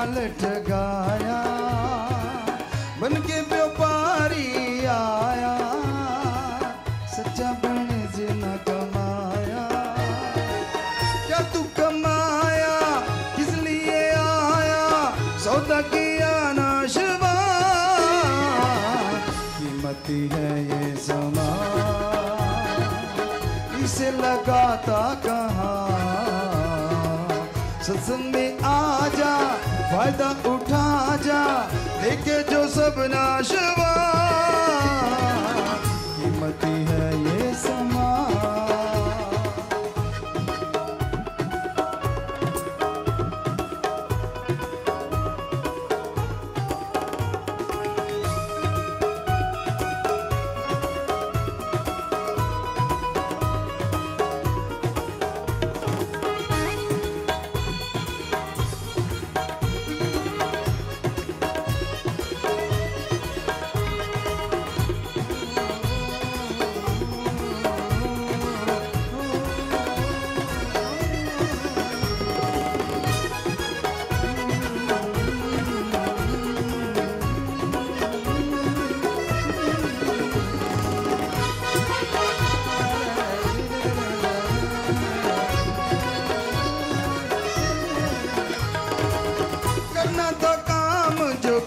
जाल ठगाया, बन के व्यापारी आया, सच्चा बणिज न कमाया। क्या तू कमाया, किस लिए आया, सौदा किया नाशवा, कीमती है ये समा, इसे लगाता कहाँ। सत्संग में आ जा, फायदा उठा जा, देखे जो सब नाशवा, कीमती है ये समा।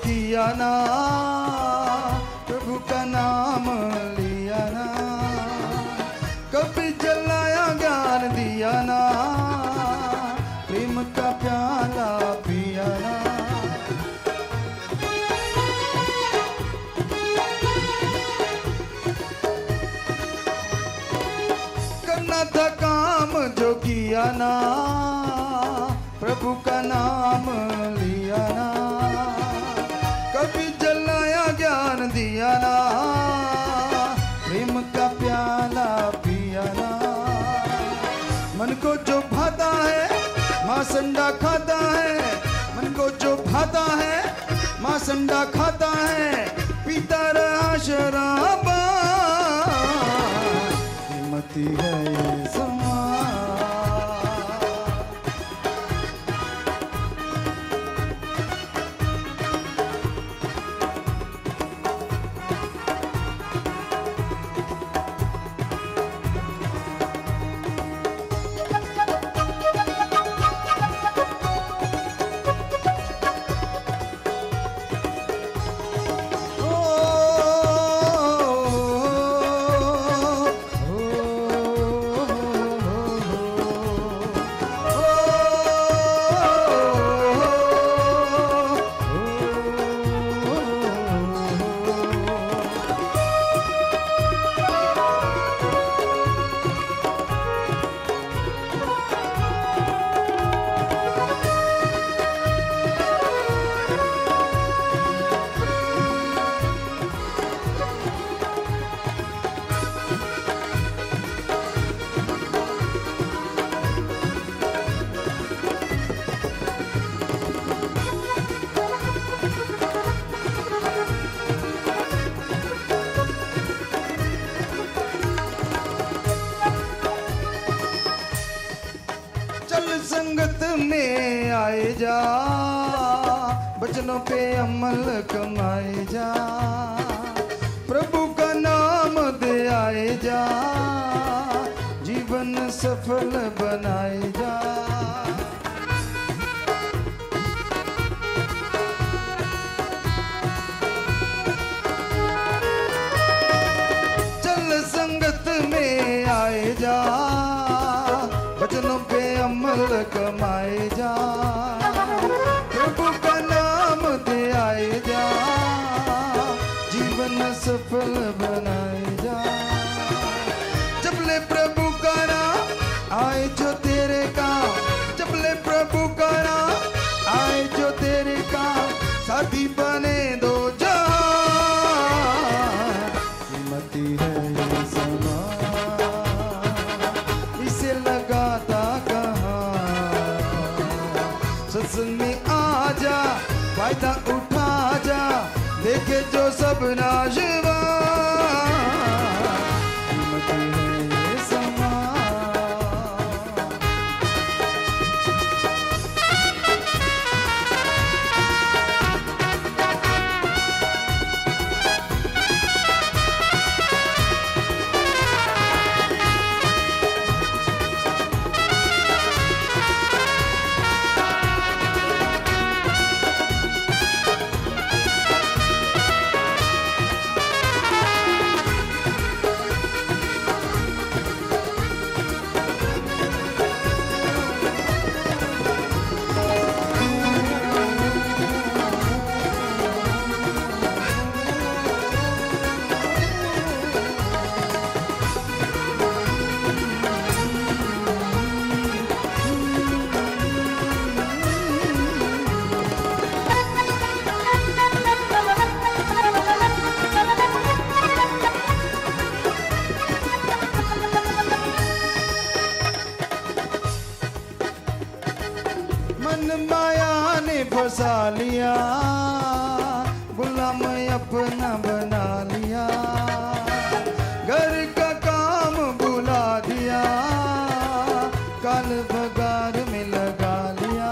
किया ना, प्रभु का नाम लिया ना, कभी जलाया ज्ञान दिया ना, प्रेम का प्याला पिया ना। करना था काम जो किया ना, प्रभु का नाम लिया ना, कभी जलाया ज्ञान दिया ना, प्रेम का प्याला पिया ना। मन को जो भाता है माँ संडा खाता है, मन को जो भाता है माँ संडा खाता है, पीता रहा शराबा, कीमती है ये समा। संगत में आए जा, बचनों पे अमल कमाए जा, प्रभु का नाम दे आए जा, जीवन सफल बनाए जा। चल संगत में आए जा, वचनों पे अमल कमाए जा, प्रभु का नाम दे आए जा, जीवन सफल बनाए जा। जब ले प्रभु का नाम आए जो तेरे काम, जब ले प्रभु का नाम आए जो तेरे काम, साथी बने दो जहां, कीमती है ये समा, इसे लगाता कहाँ। सत्संग में आ जा, फायदा उठा जा, देखे जो सब नाशवा, कीमती है ये समा। मन माया ने फंसा लिया, गुलाम अपना बना लिया, घर का काम बुला दिया, काल बगार में लगा लिया।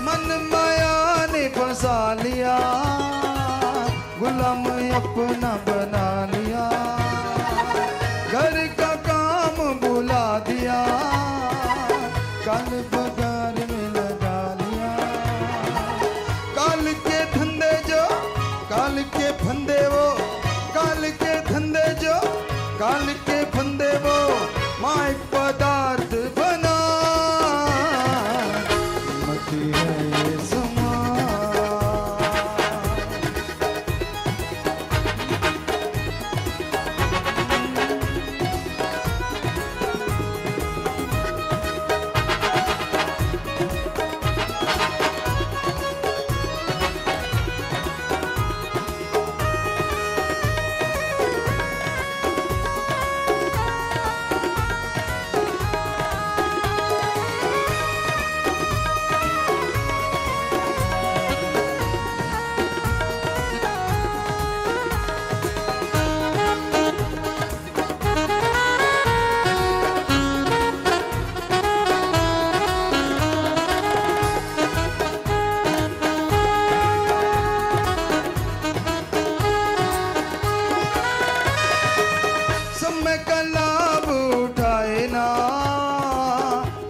मन माया ने फंसा लिया, गुलाम अपना बना लिया, घर का काम बुला दिया, काल बगार में लगा लिया। काल के धंधे जो काल के फंदे वो, काल के धंधे जो काल के फंदे वो, माइक पदार्थ बना, कीमती है ये समा। समय का लाभ उठाए ना,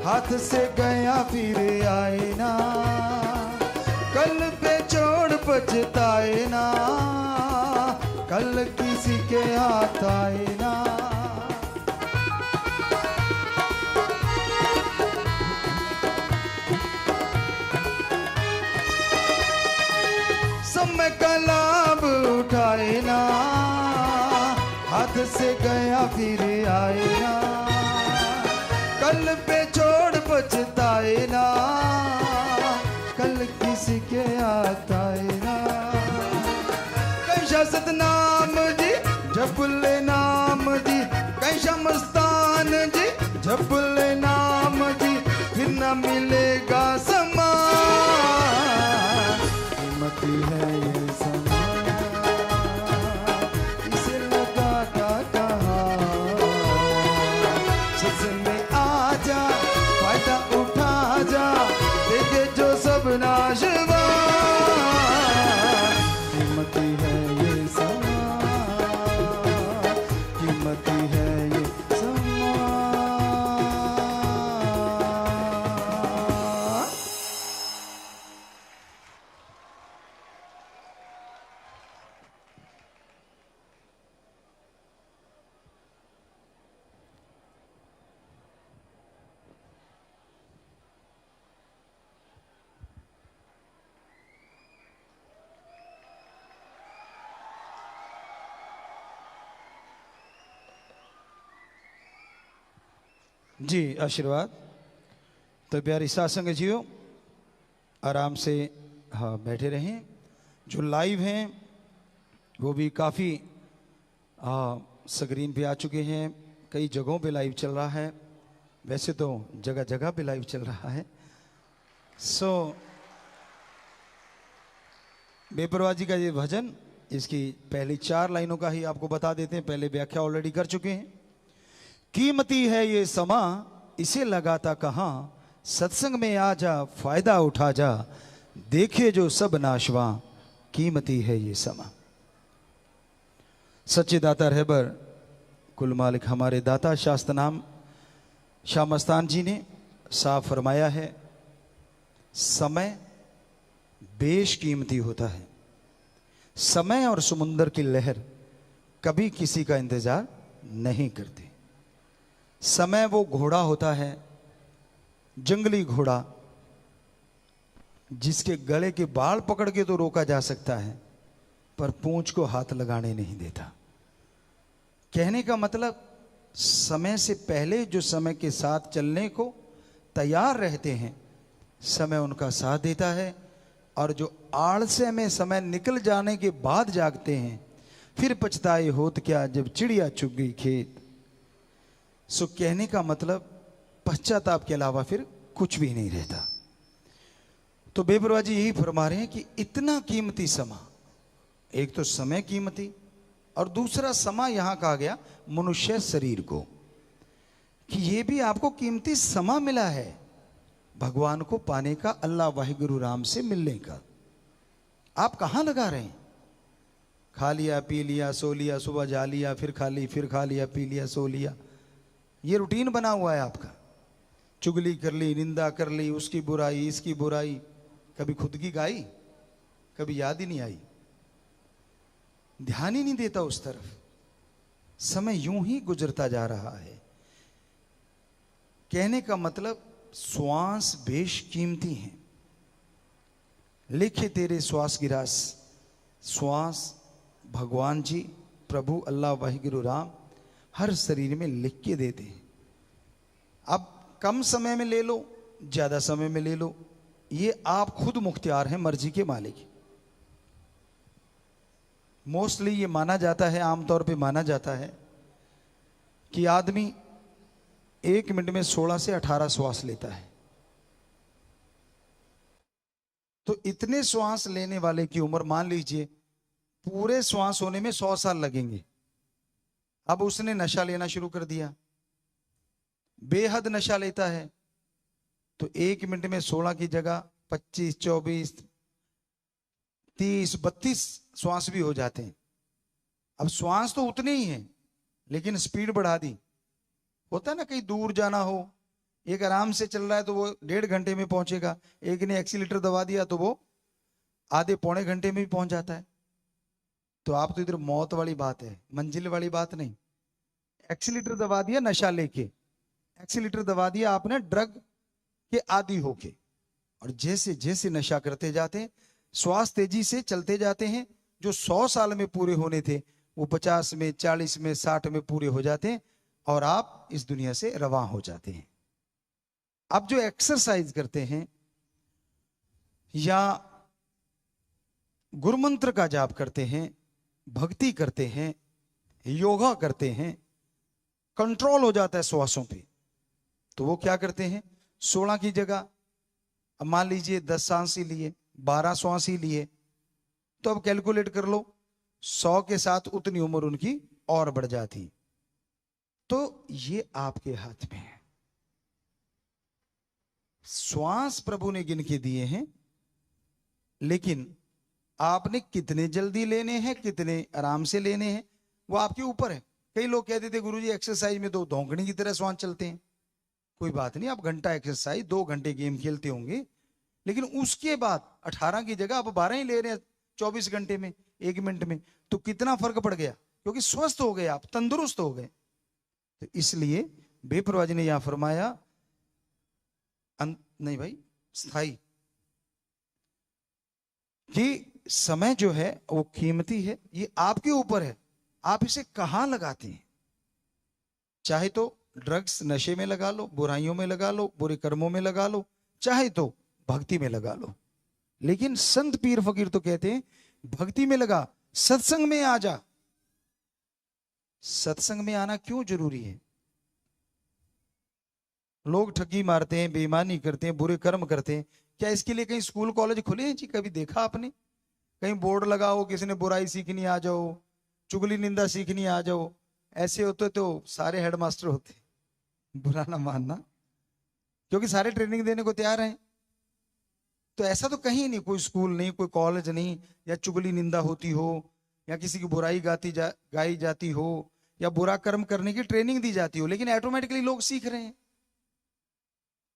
हाथ से गया फिर आए ना, कल पे छोड़ पछताए ना, कल किसी के हाथ आए ना। समय का लाभ उठाए ना, हाथ से गया फिर आए ना, कल पे छोड़ पछताए ना, कल किसी के हाथ आए ना। कैसा सतनाम जी जप ले नाम जी, कैसा मस्तान जी जप ले नाम जी, फिर न मिलेगा समा, कीमती है ये समा। नाशवा, कीमती है ये समा, कीमती है ये समा। जी आशीर्वाद। तो प्यारी सासंग जियो आराम से हाँ बैठे रहें। जो लाइव हैं वो भी काफ़ी स्क्रीन पे आ चुके हैं, कई जगहों पे लाइव चल रहा है, वैसे तो जगह जगह पे लाइव चल रहा है। बेपरवाह जी का ये भजन, इसकी पहली 4 लाइनों का ही आपको बता देते हैं, पहले व्याख्या ऑलरेडी कर चुके हैं। कीमती है ये समा, इसे लगाता कहाँ, सत्संग में आ जा फायदा उठा जा, देखे जो सब नाशवा, कीमती है ये समा। सच्चे दाता रहबर कुल मालिक हमारे दाता शास्त्र नाम शाह मस्तान जी ने साफ फरमाया है, समय बेशकीमती होता है। समय और समुंदर की लहर कभी किसी का इंतजार नहीं करती। समय वो घोड़ा होता है, जंगली घोड़ा, जिसके गले के बाल पकड़ के तो रोका जा सकता है, पर पूंछ को हाथ लगाने नहीं देता। कहने का मतलब, समय से पहले जो समय के साथ चलने को तैयार रहते हैं, समय उनका साथ देता है, और जो आलस्य में समय निकल जाने के बाद जागते हैं, फिर पछताए होत क्या जब चिड़िया चुग गई खेत। सो कहने का मतलब पश्चाताप के अलावा फिर कुछ भी नहीं रहता। तो बेपरवाह जी यही फरमा रहे हैं कि इतना कीमती समा, एक तो समय कीमती और दूसरा समा यहां कहा गया मनुष्य शरीर को, कि ये भी आपको कीमती समा मिला है भगवान को पाने का, अल्लाह वाहिगुरु राम से मिलने का। आप कहां लगा रहे हैं? खा लिया पी लिया सो लिया, सुबह जा लिया फिर खा ली, फिर खा लिया पी लिया सो लिया, ये रूटीन बना हुआ है आपका। चुगली कर ली, निंदा कर ली, उसकी बुराई इसकी बुराई, कभी खुद की गाई, कभी याद ही नहीं आई, ध्यान ही नहीं देता उस तरफ। समय यूं ही गुजरता जा रहा है। कहने का मतलब श्वास बेश कीमती हैं। लिखे तेरे श्वास गिरास, श्वास भगवान जी प्रभु अल्लाह वाहिगुरु राम हर शरीर में लिख के देते हैं। अब कम समय में ले लो, ज्यादा समय में ले लो, ये आप खुद मुख्तियार हैं, मर्जी के मालिक। मोस्टली ये माना जाता है, आमतौर पे माना जाता है कि आदमी 1 मिनट में 16 से 18 श्वास लेता है। तो इतने श्वास लेने वाले की उम्र मान लीजिए पूरे श्वास होने में 100 साल लगेंगे। अब उसने नशा लेना शुरू कर दिया, बेहद नशा लेता है, तो 1 मिनट में 16 की जगह 25, 24, 30, 32 श्वास भी हो जाते हैं। अब श्वास तो उतने ही हैं, लेकिन स्पीड बढ़ा दी। होता है ना, कहीं दूर जाना हो, एक आराम से चल रहा है तो वो 1.5 घंटे में पहुंचेगा, एक ने एक्सीलेटर दबा दिया तो वो आधे पौने घंटे में भी पहुंच जाता है। तो आप तो इधर मौत वाली बात है, मंजिल वाली बात नहीं। एक्सीलेटर दबा दिया नशा लेके, एक्सीलेटर दबा दिया आपने ड्रग के आदी होके, और जैसे जैसे नशा करते जाते हैं श्वास तेजी से चलते जाते हैं। जो 100 साल में पूरे होने थे वो 50 में, 40 में, 60 में पूरे हो जाते हैं और आप इस दुनिया से रवां हो जाते हैं। आप जो एक्सरसाइज करते हैं या गुरुमंत्र का जाप करते हैं, भक्ति करते हैं, योगा करते हैं, कंट्रोल हो जाता है श्वासों पे, तो वो क्या करते हैं 16 की जगह अब मान लीजिए 10 सांस ही लिए, 12 श्वास ही लिए, तो अब कैलकुलेट कर लो 100 के साथ उतनी उम्र उनकी और बढ़ जाती। तो ये आपके हाथ में है। श्वास प्रभु ने गिन के दिए हैं, लेकिन आपने कितने जल्दी लेने हैं, कितने आराम से लेने हैं, वो आपके ऊपर है। कई लोग कहते थे गुरुजी एक्सरसाइज में तो धौंकने की तरह श्वास चलते हैं। कोई बात नहीं, आप घंटा एक्सरसाइज, 2 घंटे गेम खेलते होंगे, लेकिन उसके बाद 18 की जगह आप 12 ही ले रहे हैं 24 घंटे में, 1 मिनट में, तो कितना फर्क पड़ गया, क्योंकि स्वस्थ हो गए आप, तंदुरुस्त हो गए। तो इसलिए बेपरवाह जी ने यहां फरमाया नहीं भाई, स्थाई, कि समय जो है वो कीमती है, ये आपके ऊपर है, आप इसे कहां लगाते हैं। चाहे तो ड्रग्स नशे में लगा लो, बुराइयों में लगा लो, बुरे कर्मों में लगा लो, चाहे तो भक्ति में लगा लो। लेकिन संत पीर फकीर तो कहते हैं भक्ति में लगा, सत्संग में आ जा। सत्संग में आना क्यों जरूरी है? लोग ठगी मारते हैं, बेईमानी करते हैं, बुरे कर्म करते हैं, क्या इसके लिए कहीं स्कूल कॉलेज खुले हैं जी? कभी देखा आपने? कहीं बोर्ड लगा हो, किसी ने बुराई सीखनी आ जाओ, चुगली निंदा सीखनी आ जाओ, ऐसे होते तो सारे हेडमास्टर होते। बुरा ना मानना, क्योंकि सारे ट्रेनिंग देने को तैयार हैं। तो ऐसा तो कहीं नहीं, कोई स्कूल नहीं, कोई कॉलेज नहीं, या चुगली निंदा होती हो, या किसी की बुराई गाई जाती हो, या बुरा कर्म करने की ट्रेनिंग दी जाती हो, लेकिन ऑटोमेटिकली लोग सीख रहे हैं।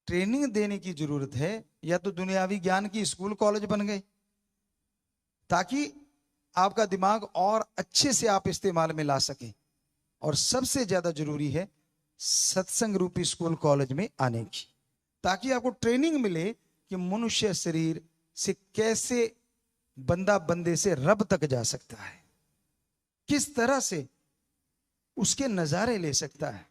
ट्रेनिंग देने की जरूरत है, या तो दुनियावी ज्ञान की स्कूल कॉलेज बन गए, ताकि आपका दिमाग और अच्छे से आप इस्तेमाल में ला सकें। और सबसे ज्यादा जरूरी है सत्संग रूपी स्कूल कॉलेज में आने की, ताकि आपको ट्रेनिंग मिले कि मनुष्य शरीर से कैसे बंदा बंदे से रब तक जा सकता है, किस तरह से उसके नजारे ले सकता है,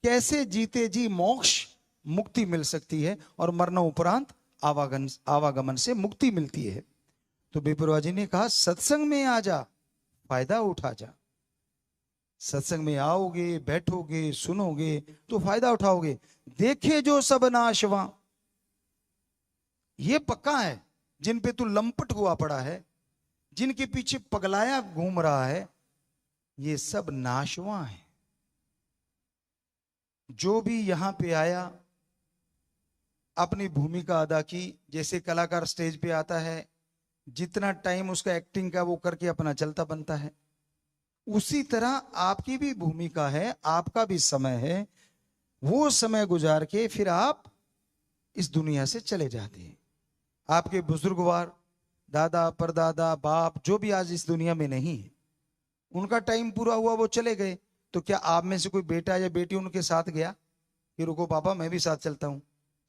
कैसे जीते जी मोक्ष मुक्ति मिल सकती है, और मरना उपरांत आवागमन से मुक्ति मिलती है। तो बेपरवाह जी ने कहा सत्संग में आ जा, फायदा उठा जा। सत्संग में आओगे, बैठोगे, सुनोगे तो फायदा उठाओगे। देखे जो सब नाशवा, ये पक्का है। जिन पे तू लंपट हुआ पड़ा है, जिनके पीछे पगलाया घूम रहा है, ये सब नाशवा है। जो भी यहां पे आया, अपनी भूमिका अदा की। जैसे कलाकार स्टेज पे आता है, जितना टाइम उसका एक्टिंग का वो करके अपना चलता बनता है, उसी तरह आपकी भी भूमिका है, आपका भी समय है। वो समय गुजार के फिर आप इस दुनिया से चले जाते हैं। आपके बुजुर्गवार, दादा, परदादा, बाप, जो भी आज इस दुनिया में नहीं है, उनका टाइम पूरा हुआ, वो चले गए। तो क्या आप में से कोई बेटा या बेटी उनके साथ गया कि रुको पापा मैं भी साथ चलता हूं?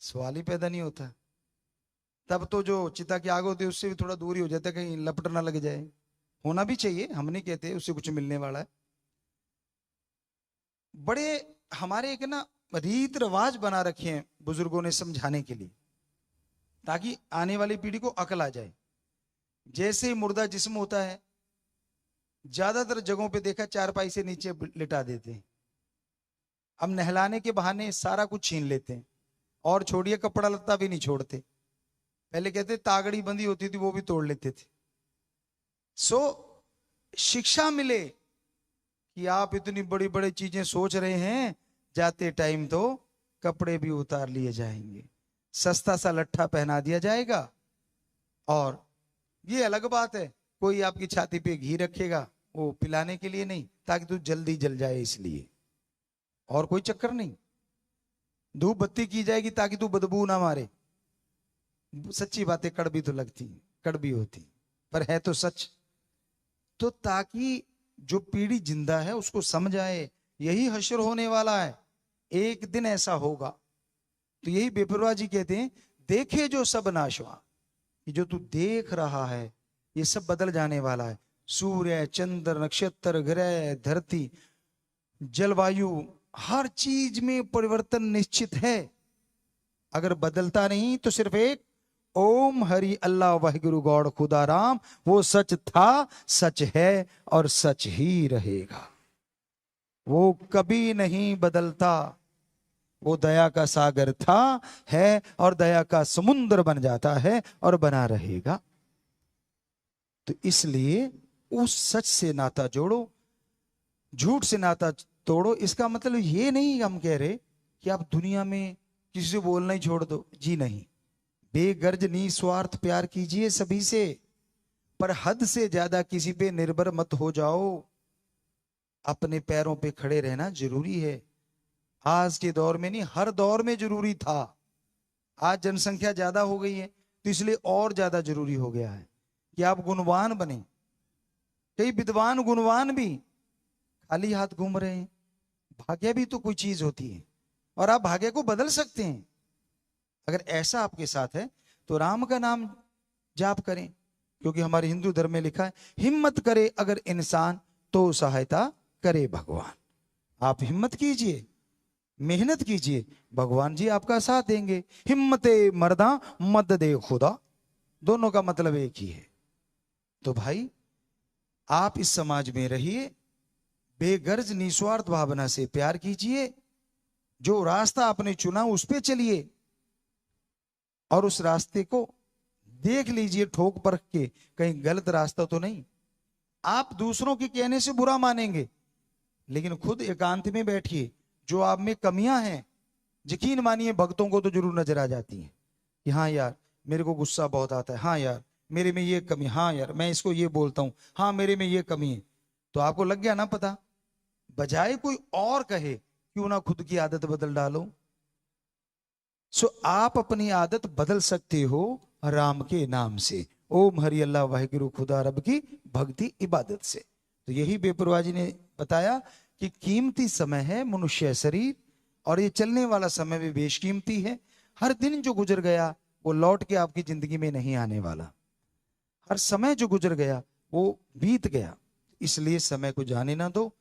सवाल ही पैदा नहीं होता। तब तो जो चिता की आग होती है उससे भी थोड़ा दूर ही हो जाता है, कहीं लपट ना लग जाए। होना भी चाहिए, हम नहीं कहते उससे कुछ मिलने वाला है। बड़े हमारे एक ना रीत रिवाज बना रखे हैं बुजुर्गों ने समझाने के लिए, ताकि आने वाली पीढ़ी को अकल आ जाए। जैसे मुर्दा जिस्म होता है, ज्यादातर जगहों पे देखा चारपाई से नीचे लिटा देते हैं। अब नहलाने के बहाने सारा कुछ छीन लेते हैं, और छोड़िए कपड़ा लत्ता भी नहीं छोड़ते। पहले कहते तागड़ी बंदी होती थी वो भी तोड़ लेते थे। सो शिक्षा मिले कि आप इतनी बड़ी बड़ी चीजें सोच रहे हैं, जाते टाइम तो कपड़े भी उतार लिए जाएंगे, सस्ता सा लट्ठा पहना दिया जाएगा। और ये अलग बात है, कोई आपकी छाती पे घी रखेगा, वो पिलाने के लिए नहीं, ताकि तू जल्दी जल जाए इसलिए, और कोई चक्कर नहीं। धूप बत्ती की जाएगी ताकि तू बदबू ना मारे। सच्ची बातें कड़वी तो लगती, कड़वी होती, पर है तो सच। तो ताकि जो पीढ़ी जिंदा है उसको समझ आए, यही हश्र होने वाला है, एक दिन ऐसा होगा। तो यही बेपरवाह जी कहते हैं, देखे जो सब नाशवा, जो तू देख रहा है ये सब बदल जाने वाला है। सूर्य, चंद्र, नक्षत्र, ग्रह, धरती, जलवायु, हर चीज में परिवर्तन निश्चित है। अगर बदलता नहीं तो सिर्फ एक ओम हरि अल्लाह वाहिगुरु गौड़ खुदा राम, वो सच था, सच है और सच ही रहेगा। वो कभी नहीं बदलता। वो दया का सागर था, है और दया का समुद्र बन जाता है और बना रहेगा। तो इसलिए उस सच से नाता जोड़ो, झूठ से नाता तोड़ो। इसका मतलब ये नहीं हम कह रहे कि आप दुनिया में किसी से बोलना ही छोड़ दो, जी नहीं। बेगर्ज निस्वार्थ प्यार कीजिए सभी से, पर हद से ज्यादा किसी पे निर्भर मत हो जाओ। अपने पैरों पे खड़े रहना जरूरी है। आज के दौर में नहीं, हर दौर में जरूरी था। आज जनसंख्या ज्यादा हो गई है तो इसलिए और ज्यादा जरूरी हो गया है कि आप गुणवान बने। कई विद्वान गुणवान भी खाली हाथ घूम रहे हैं। भाग्य भी तो कोई चीज होती है, और आप भाग्य को बदल सकते हैं। अगर ऐसा आपके साथ है तो राम का नाम जाप करें, क्योंकि हमारे हिंदू धर्म में लिखा है, हिम्मत करे अगर इंसान तो सहायता करे भगवान। आप हिम्मत कीजिए, मेहनत कीजिए, भगवान जी आपका साथ देंगे। हिम्मते मर्दा मद दे खुदा, दोनों का मतलब एक ही है। तो भाई आप इस समाज में रहिए, बेगर्ज निस्वार्थ भावना से प्यार कीजिए। जो रास्ता आपने चुना उस पे चलिए, और उस रास्ते को देख लीजिए ठोक परख के, कहीं गलत रास्ता तो नहीं। आप दूसरों के कहने से बुरा मानेंगे, लेकिन खुद एकांत में बैठिए। जो आप में कमियां हैं, यकीन मानिए भक्तों को तो जरूर नजर आ जाती हैं कि हाँ यार मेरे को गुस्सा बहुत आता है, हाँ यार मेरे में ये कमी, हाँ यार मैं इसको ये बोलता हूं, हाँ मेरे में ये कमी है। तो आपको लग गया ना पता। बजाय कोई और कहे, क्यों ना खुद की आदत बदल डालो। सो आप अपनी आदत बदल सकते हो राम के नाम से, ओम हरि अल्लाह वाहिगुरु खुदा रब की भक्ति इबादत से। तो यही बेपरवाह जी ने बताया कि कीमती समय है मनुष्य शरीर, और ये चलने वाला समय भी बेशकीमती है। हर दिन जो गुजर गया वो लौट के आपकी जिंदगी में नहीं आने वाला। हर समय जो गुजर गया वो बीत गया, इसलिए समय को जाने ना दो।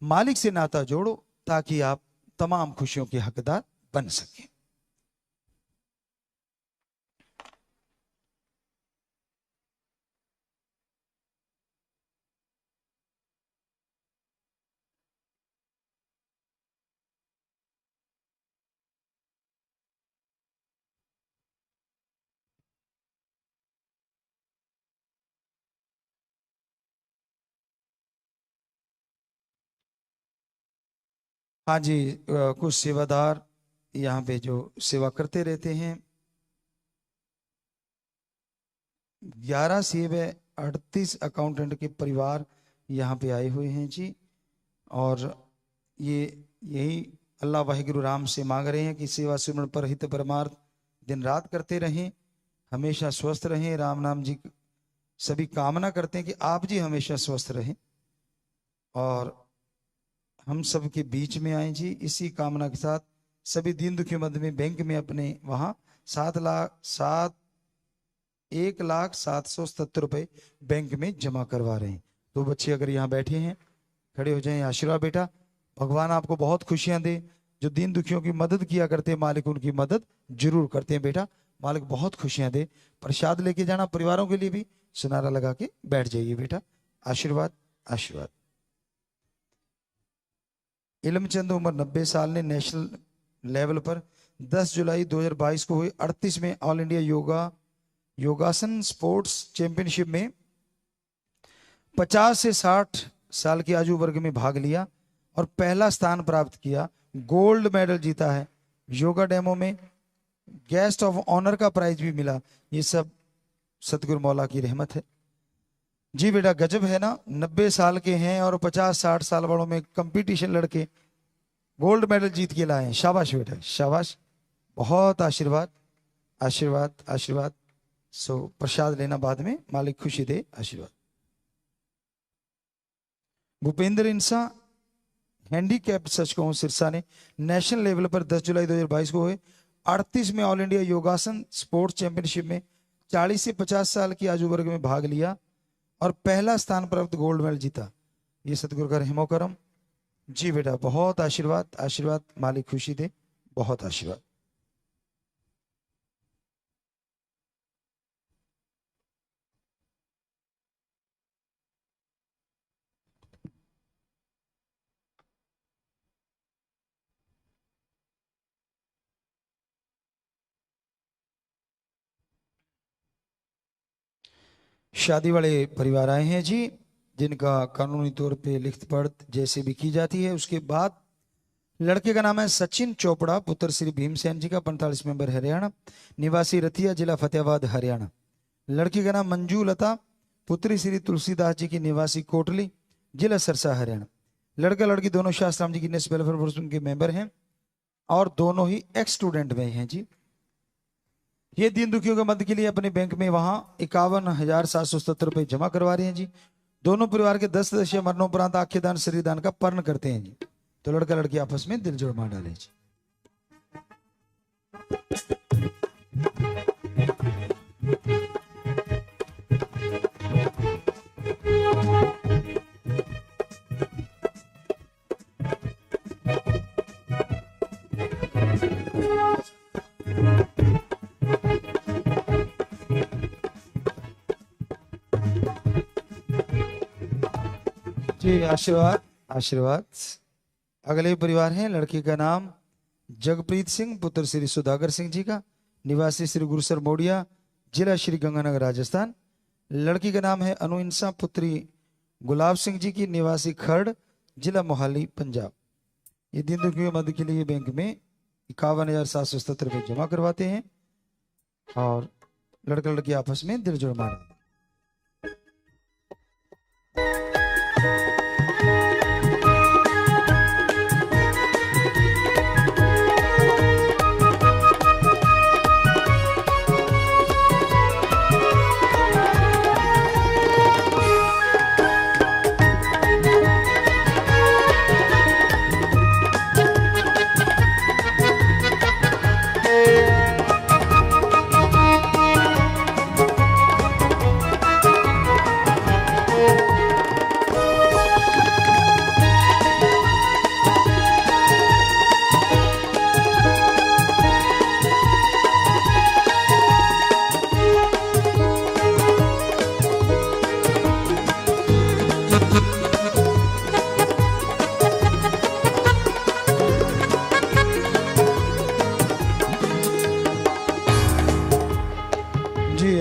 मालिक से नाता जोड़ो ताकि आप तमाम खुशियों के हकदार बन सकें। हाँ जी, कुछ सेवादार यहाँ पे जो सेवा करते रहते हैं। 11 सेब 38 अकाउंटेंट के परिवार यहाँ पे आए हुए हैं जी। और ये यही अल्लाह वाहिगुरु राम से मांग रहे हैं कि सेवा सिमरन पर हित परमार्थ दिन रात करते रहें, हमेशा स्वस्थ रहें। राम नाम जी सभी कामना करते हैं कि आप जी हमेशा स्वस्थ रहें और हम सब के बीच में आए जी। इसी कामना के साथ सभी दीन दुखी मध्य में बैंक में अपने वहां 1,07,77 रुपए बैंक में जमा करवा रहे हैं। तो बच्चे अगर यहाँ बैठे हैं खड़े हो जाएं। आशीर्वाद बेटा, भगवान आपको बहुत खुशियां दे। जो दीन दुखियों की मदद किया करते हैं मालिक उनकी मदद जरूर करते हैं बेटा, मालिक बहुत खुशियां दे। प्रसाद लेके जाना, परिवारों के लिए भी सुनारा लगा के बैठ जाइए बेटा। आशीर्वाद आशीर्वाद। इलमचंद उम्र 90 साल ने नेशनल लेवल पर 10 जुलाई 2022 को हुई 38वें ऑल इंडिया योगासन स्पोर्ट्स चैंपियनशिप में 50 से 60 साल की आयु वर्ग में भाग लिया और पहला स्थान प्राप्त किया, गोल्ड मेडल जीता है। योगा डेमो में गेस्ट ऑफ ऑनर का प्राइज भी मिला। ये सब सतगुरु मौला की रहमत है जी बेटा। गजब है ना, 90 साल के हैं और 50-60 साल वालों में कंपटीशन लड़के गोल्ड मेडल जीत के लाए हैं। शाबाश बेटा शाबाश, बहुत आशीर्वाद आशीर्वाद आशीर्वाद। सो प्रसाद लेना बाद में, मालिक खुशी दे। आशीर्वाद। भूपेंद्र इंसा हैंडीकैप्ड सचकों सिरसा ने नेशनल लेवल पर 10 जुलाई 2022 को हुए 38वें ऑल इंडिया योगासन स्पोर्ट्स चैंपियनशिप में 40 से 50 साल की आयु वर्ग में भाग लिया और पहला स्थान प्राप्त गोल्ड मेडल जीता। ये सतगुरु का रहमो करम जी बेटा, बहुत आशीर्वाद आशीर्वाद। मालिक खुशी दे, बहुत आशीर्वाद। शादी वाले परिवार आए हैं जी, जिनका कानूनी तौर पे लिखत पढ़त जैसे भी की जाती है। उसके बाद लड़के का नाम है सचिन चोपड़ा, पुत्र श्री भीमसेन जी का, 45 मेंबर हरियाणा, निवासी रतिया, जिला फतेहाबाद हरियाणा। लड़की का नाम मंजू लता, पुत्री श्री तुलसीदास जी की, निवासी कोटली, जिला सरसा हरियाणा। लड़का लड़की दोनों शास्त्राम जी की नेशनल वेलफेयर फोरम के मेंबर हैं और दोनों ही एक्स स्टूडेंट में हैं जी। ये दीन दुखियों के मदद के लिए अपने बैंक में वहां 51,777 रुपए जमा करवा रहे हैं जी। दोनों परिवार के 10 सदस्य मरणोपरांत आख्य दान शरीर दान का पर्ण करते हैं जी। तो लड़का लड़की आपस में दिल जोड़ मार डाले जी। जी आशीर्वाद आशीर्वाद। अगले परिवार हैं, लड़की का नाम जगप्रीत सिंह, पुत्र श्री सुधाकर सिंह जी का, निवासी श्री गुरुसर मोडिया, जिला श्री गंगानगर राजस्थान। लड़की का नाम है अनुइंसा, पुत्री गुलाब सिंह जी की, निवासी खर्ड, जिला मोहाली पंजाब। ये दीन दुखियों की मदद के लिए बैंक में 51,777 रुपए जमा करवाते हैं और लड़का लड़की आपस में दिल जोड़ मार।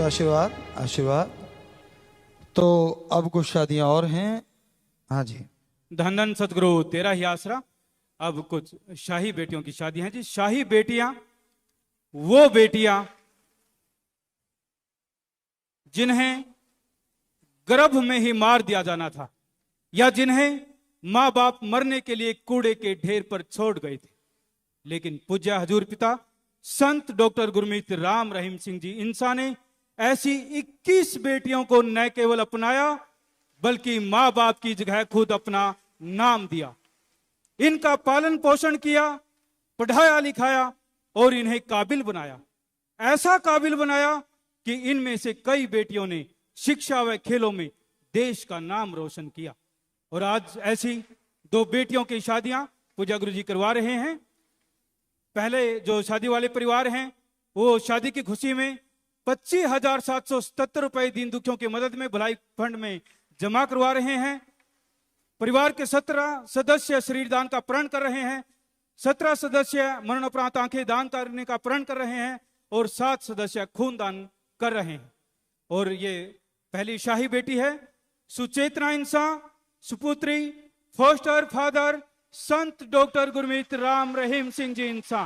आशीर्वाद आशीर्वाद। तो अब कुछ शादियां और हैं। हाँ जी। धन धन सतगुरु तेरा ही आसरा। अब कुछ शाही बेटियों की शादी है जी। शाही बेटियां वो बेटियां जिन्हें गर्भ में ही मार दिया जाना था, या जिन्हें मां बाप मरने के लिए कूड़े के ढेर पर छोड़ गए थे, लेकिन पूज्य हजूर पिता संत डॉक्टर गुरमीत राम रहीम सिंह जी इंसा ने ऐसी 21 बेटियों को न केवल अपनाया बल्कि मां बाप की जगह खुद अपना नाम दिया, इनका पालन पोषण किया, पढ़ाया लिखाया और इन्हें काबिल बनाया। ऐसा काबिल बनाया कि इनमें से कई बेटियों ने शिक्षा व खेलों में देश का नाम रोशन किया। और आज ऐसी 2 बेटियों की शादियां पूजा गुरु जी करवा रहे हैं। पहले जो शादी वाले परिवार हैं वो शादी की खुशी में 25,777 रुपए दीन दुखियों की मदद में भलाई फंड में जमा करवा रहे हैं। परिवार के 17 सदस्य शरीर दान का प्रण कर रहे हैं, 17 सदस्य मरणोपरांत आंखें दान करने का प्रण कर रहे हैं और 7 सदस्य खून दान कर रहे हैं। और ये पहली शाही बेटी है सुचेतना इंसा, सुपुत्री फोस्टर फादर संत डॉक्टर गुरमीत राम रहीम सिंह जी इंसा।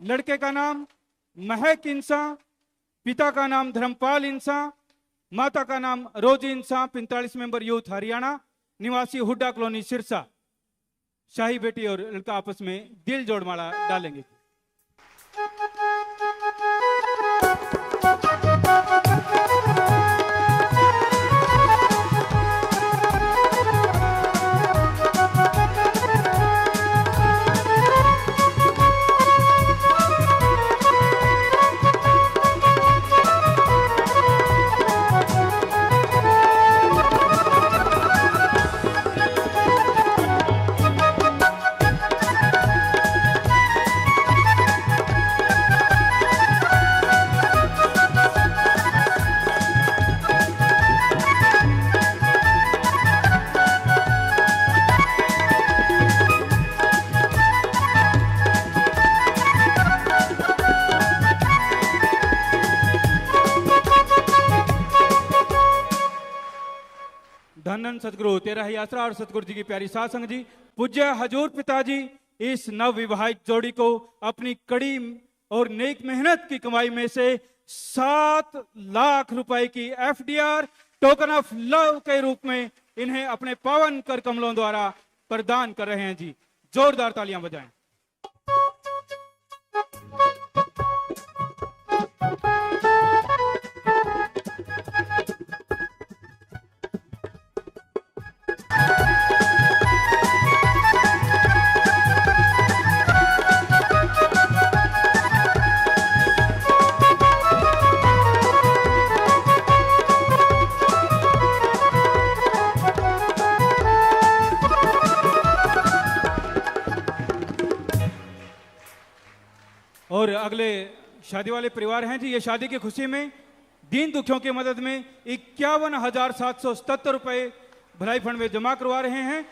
लड़के का नाम महक इंसा, पिता का नाम धर्मपाल इंसा, माता का नाम रोजी इंसा, 45 मेंबर यूथ हरियाणा, निवासी हुड्डा कॉलोनी सिरसा। शाही बेटी और लड़का आपस में दिल जोड़माला डालेंगे। धन सतगुरु तेरा ही आसरा और सतगुरु जी की प्यारी साध संगत जी, पूज्य हजूर पिताजी इस नव विवाहित जोड़ी को अपनी कड़ी और नेक मेहनत की कमाई में से 7 लाख रुपए की FDR टोकन ऑफ लव के रूप में इन्हें अपने पावन कर कमलों द्वारा प्रदान कर रहे हैं जी। जोरदार तालियां बजाएं। और अगले शादी वाले परिवार हैं जी। ये शादी की खुशी में दीन दुखियों की मदद में 51,777 रुपए भलाई फंड में जमा करवा रहे हैं।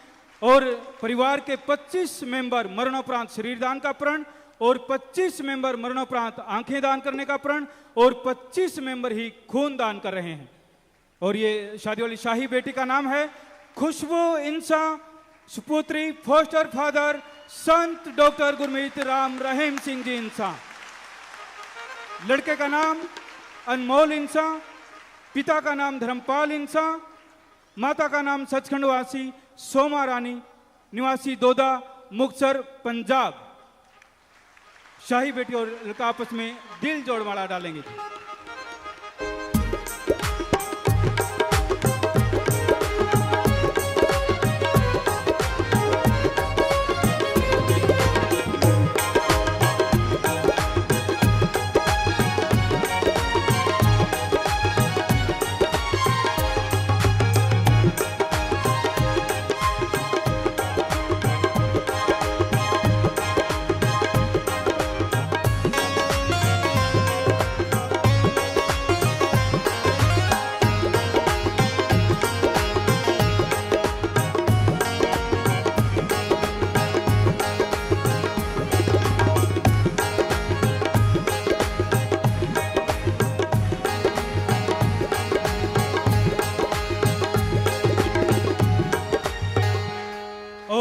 और परिवार के 25 मेंबर मरणोपरांत शरीर दान का प्रण और 25 मेंबर मरणोपरांत आंखें दान करने का प्रण और 25 मेंबर ही खून दान कर रहे हैं। और ये शादी वाली शाही बेटी का नाम है खुशबू इंसा, सुपुत्री फोस्टर फादर संत डॉक्टर गुरमीत राम रहीम सिंह जी इंसा। लड़के का नाम अनमोल इंसा, पिता का नाम धर्मपाल इंसा, माता का नाम सचखंड वासी सोमा रानी, निवासी दोदा मुक्तसर पंजाब। शाही बेटी और लड़का आपस में दिल जोड़माला डालेंगे।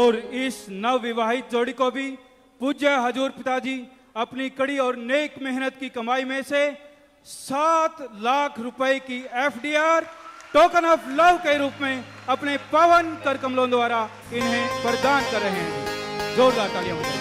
और इस नवविवाहित जोड़ी को भी पूज्य हजूर पिताजी अपनी कड़ी और नेक मेहनत की कमाई में से 7 लाख रुपए की एफडीआर टोकन ऑफ लव के रूप में अपने पावन कर कमलों द्वारा इन्हें प्रदान कर रहे हैं। जोरदार तालियां बजाइए।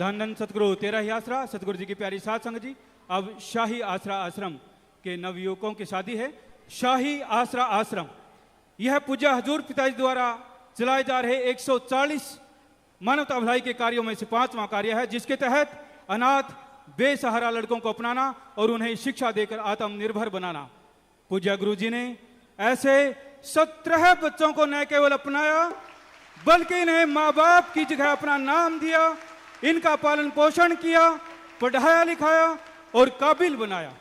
धन धन सतगुरु तेरा ही आसरा, सतगुरु जी की प्यारी साध संगत जी। अब शाही आसरा आश्रम के नवयुवकों की शादी है। शाही आसरा आश्रम यह पूज्य हजूर पिताजी द्वारा चलाए जा रहे 140 मानवता भलाई के कार्यों में से 5वां कार्य है, जिसके तहत अनाथ बेसहारा लड़कों को अपनाना और उन्हें शिक्षा देकर आत्मनिर्भर बनाना। पूज्य गुरु जी ने ऐसे 17 बच्चों को न केवल अपनाया बल्कि इन्हें माँ बाप की जगह अपना नाम दिया, इनका पालन पोषण किया, पढ़ाया लिखाया और काबिल बनाया।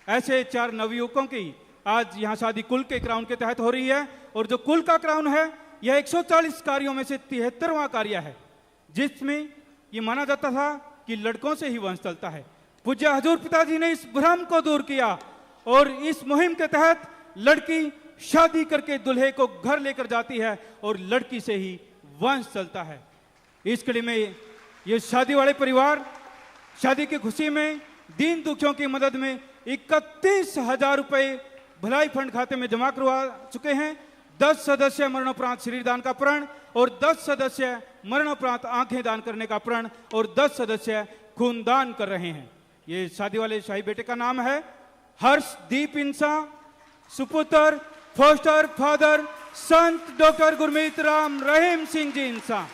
ऐसे 4 नवयुवकों की आज यहाँ शादी कुल के क्राउन के तहत हो रही है और जो कुल का क्राउन है यह 140 कार्यों में से 73वां कार्य है, जिसमें ये माना जाता था कि लड़कों से ही वंश चलता है। पूज्य हजूर पिताजी ने इस भ्रम को दूर किया और इस मुहिम के तहत लड़की शादी करके दूल्हे को घर लेकर जाती है और लड़की से ही वंश चलता है। इस कड़ी में ये शादी वाले परिवार शादी की खुशी में दीन दुखियों की मदद में 31,000 रुपए भलाई फंड खाते में जमा करवा चुके हैं। 10 सदस्य मरणोपरांत शरीरदान का प्रण और 10 सदस्य मरणोपरांत आंखें दान करने का प्रण और 10 सदस्य खूनदान कर रहे हैं। ये शादी वाले शाही बेटे का नाम है हर्षदीप इंसा, सुपुत्र फोस्टर फादर संत डॉक्टर गुरमीत राम रहीम सिंह जी इंसा।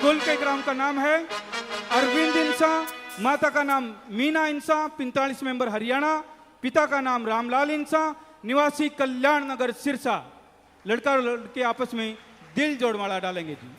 कुल के ग्राम का नाम है अरविंद इंसा, माता का नाम मीना इंसा, 45 मेंबर हरियाणा, पिता का नाम रामलाल इंसा, निवासी कल्याण नगर सिरसा। लड़का और लड़की आपस में दिल जोड़माला डालेंगे जी।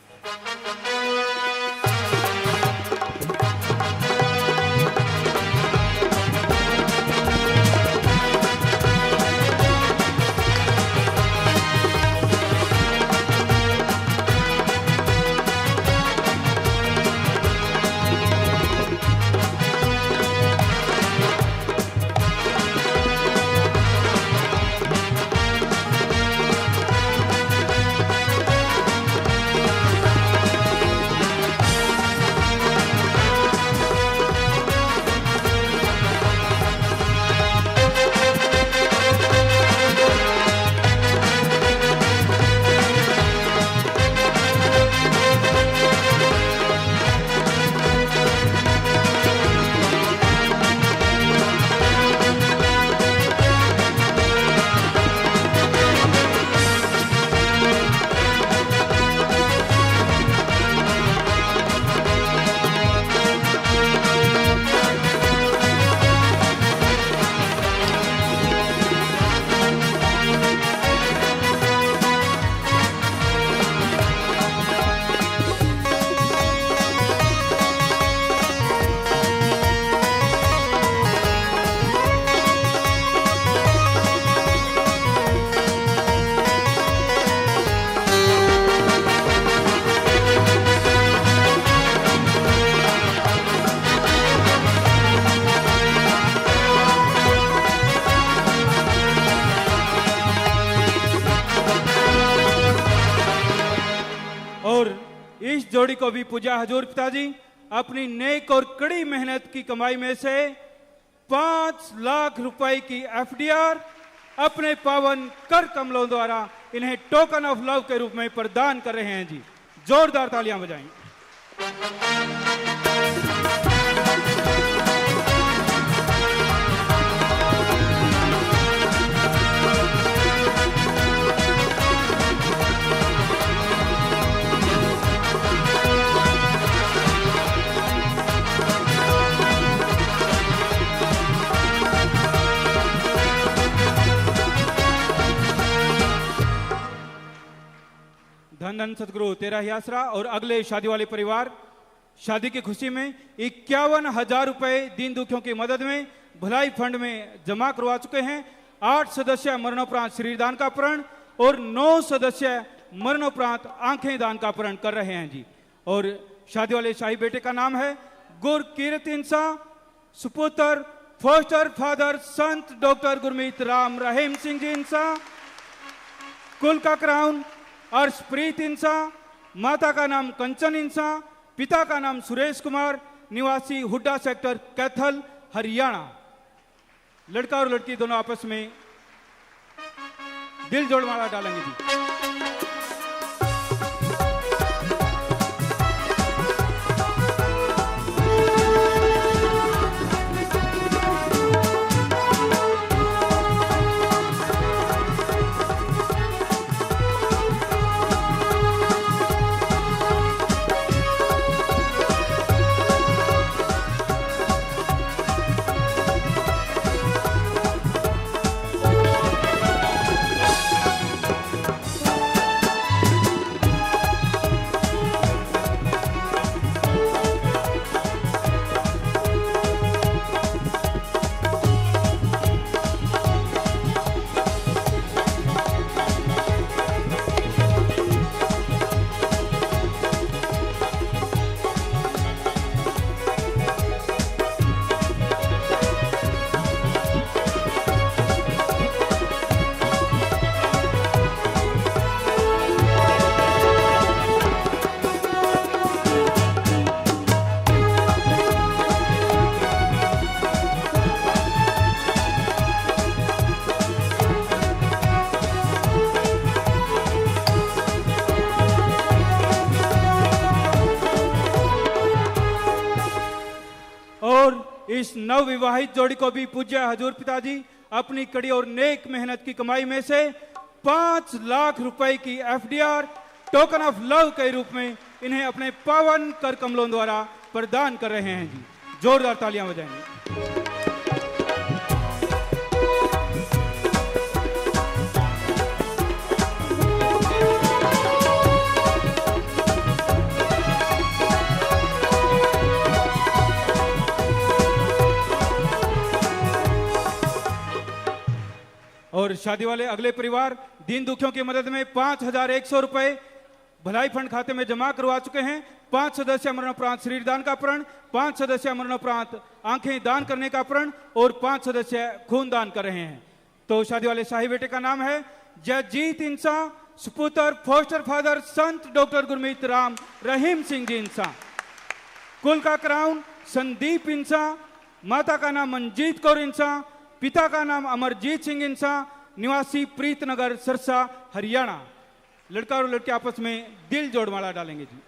जोड़ी को भी पूजा हजूर पिताजी अपनी नेक और कड़ी मेहनत की कमाई में से 5 लाख रुपए की एफडीआर अपने पावन कर कमलों द्वारा इन्हें टोकन ऑफ लव के रूप में प्रदान कर रहे हैं जी। जोरदार तालियां बजाएं। धन धन सतगुरु तेरा ही आसरा। और अगले शादी वाले परिवार शादी की खुशी में 51,000 रुपए दीन दुखियों की मदद में भलाई फंड में जमा करवा चुके हैं। 8 सदस्य मरणोपरांत शरीर दान का प्रण और 9 सदस्य मरणोपरांत आंखें दान का प्रण कर रहे हैं जी। और शादी वाले शाही बेटे का नाम है गुरकीरत इंसान, सुपुत्र फोस्टर फादर संत डॉक्टर गुरमीत राम रहीम सिंह जी इंसान। कुल का क्राउन अर्शप्रीत इंसान, माता का नाम कंचन इंसान, पिता का नाम सुरेश कुमार, निवासी हुड्डा सेक्टर कैथल हरियाणा। लड़का और लड़की दोनों आपस में दिल जोड़माला डालेंगे जी। इस नवविवाहित जोड़ी को भी पूज्य हजूर पिताजी अपनी कड़ी और नेक मेहनत की कमाई में से 5 लाख रुपए की एफडीआर टोकन ऑफ लव के रूप में इन्हें अपने पावन कर कमलों द्वारा प्रदान कर रहे हैं जी। जोरदार तालियां बजाएंगे। और शादी वाले अगले परिवार दीन दुखियों की मदद में 5,100 रुपए भलाई फंड खाते में जमा करवा चुके हैं। 5 सदस्य मरणोपरांत शरीर दान का प्रण, 5 सदस्य मरणोपरांत आंखें दान करने का प्रण और 5 सदस्य खून दान कर रहे हैं। तो शादी वाले शाही बेटे का नाम है जयजीत इंसान, सुपुत्र फोस्टर फादर संत डॉक्टर गुरमीत राम रहीम सिंह जी इंसान। कुल का क्राउन संदीप इंसान, माता का नाम मंजीत कौर इंसान, पिता का नाम अमरजीत सिंह इंसान, निवासी प्रीतनगर सरसा हरियाणा। लड़का और लड़की आपस में दिल जोड़माला डालेंगे जी।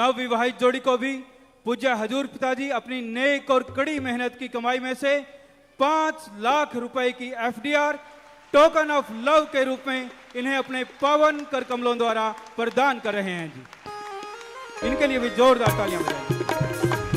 नवविवाहित जोड़ी को भी पूज्य हजूर पिताजी अपनी नेक और कड़ी मेहनत की कमाई में से 5 लाख रुपए की एफडीआर टोकन ऑफ लव के रूप में इन्हें अपने पावन कर कमलों द्वारा प्रदान कर रहे हैं जी। इनके लिए भी जोरदार तालियां बजाएं।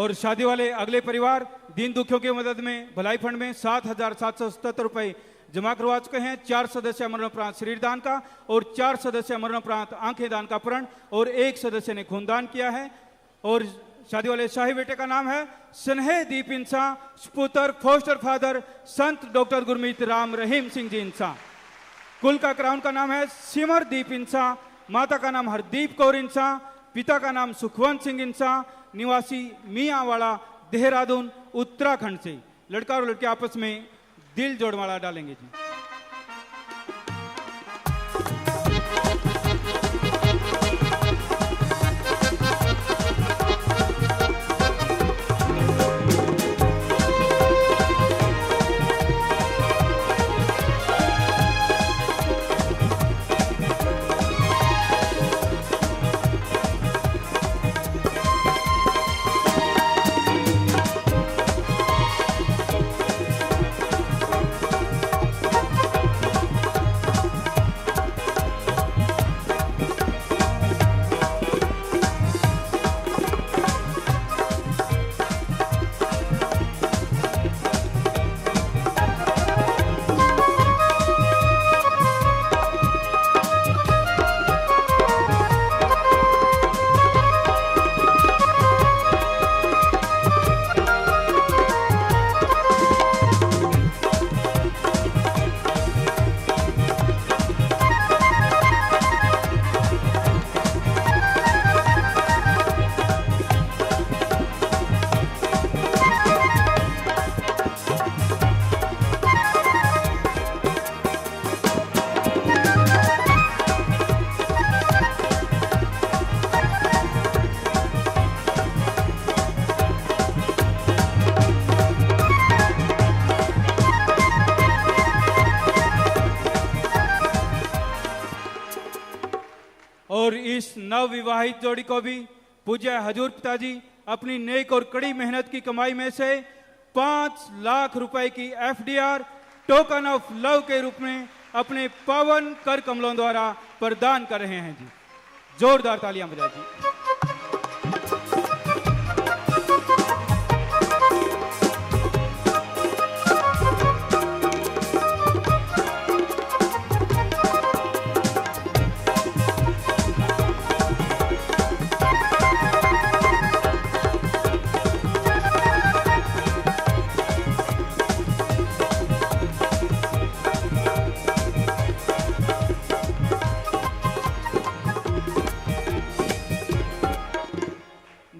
और शादी वाले अगले परिवार दीन दुखियों की मदद में भलाई फंड में 7,777 रुपए जमा करवा चुके हैं। 4 सदस्य मरणोपरांत शरीर दान का और 4 सदस्य मरणोपरांत आंखें दान का प्रण और 1 सदस्य ने खून दान किया है। और शादी वाले शाही बेटे का नाम है स्नेह दीप इंसा, पुत्र फोस्टर फादर संत डॉक्टर गुरमीत राम रहीम सिंह जी इंसा। कुल का क्राउन का नाम है सिमर दीप इंसा, माता का नाम हरदीप कौर इंसा, पिता का नाम सुखवंत सिंह इंसा, निवासी मियांवाड़ा देहरादून उत्तराखंड से। लड़का और लड़की आपस में दिल जोड़माला डालेंगे जी। और इस नव विवाहित जोड़ी को भी पूज्य हजूर पिताजी अपनी नेक और कड़ी मेहनत की कमाई में से 5 लाख रुपए की एफडीआर टोकन ऑफ लव के रूप में अपने पावन कर कमलों द्वारा प्रदान कर रहे हैं जी। जोरदार तालियां बजाएं जी।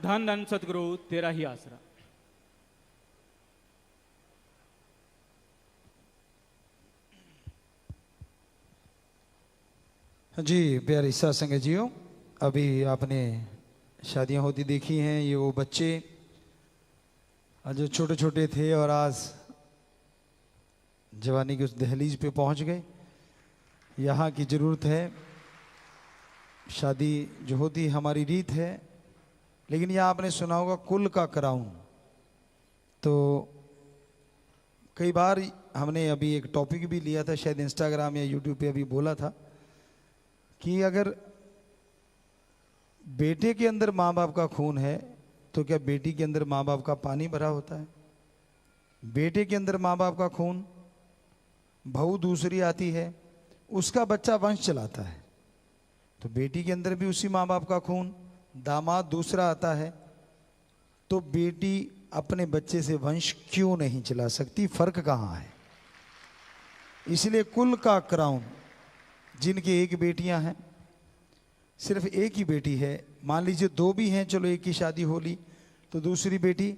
धन धन सतगुरु तेरा ही आसरा। जी प्यारे साथ संगत जियो, अभी आपने शादियां होती देखी हैं। ये वो बच्चे जो छोटे छोटे थे और आज जवानी की उस दहलीज पे पहुंच गए। यहाँ की ज़रूरत है। शादी जो होती हमारी रीत है, लेकिन यह आपने सुना होगा कुल का क्राउन। तो कई बार हमने अभी एक टॉपिक भी लिया था, शायद इंस्टाग्राम या यूट्यूब पे अभी बोला था कि अगर बेटे के अंदर माँ बाप का खून है तो क्या बेटी के अंदर माँ बाप का पानी भरा होता है? बेटे के अंदर माँ बाप का खून, बहू दूसरी आती है, उसका बच्चा वंश चलाता है, तो बेटी के अंदर भी उसी माँ बाप का खून, दामाद दूसरा आता है, तो बेटी अपने बच्चे से वंश क्यों नहीं चला सकती? फर्क कहाँ है? इसलिए कुल का क्राउन, जिनकी एक बेटियां हैं, सिर्फ एक ही बेटी है, मान लीजिए 2 भी हैं, चलो एक की शादी हो ली, तो दूसरी बेटी,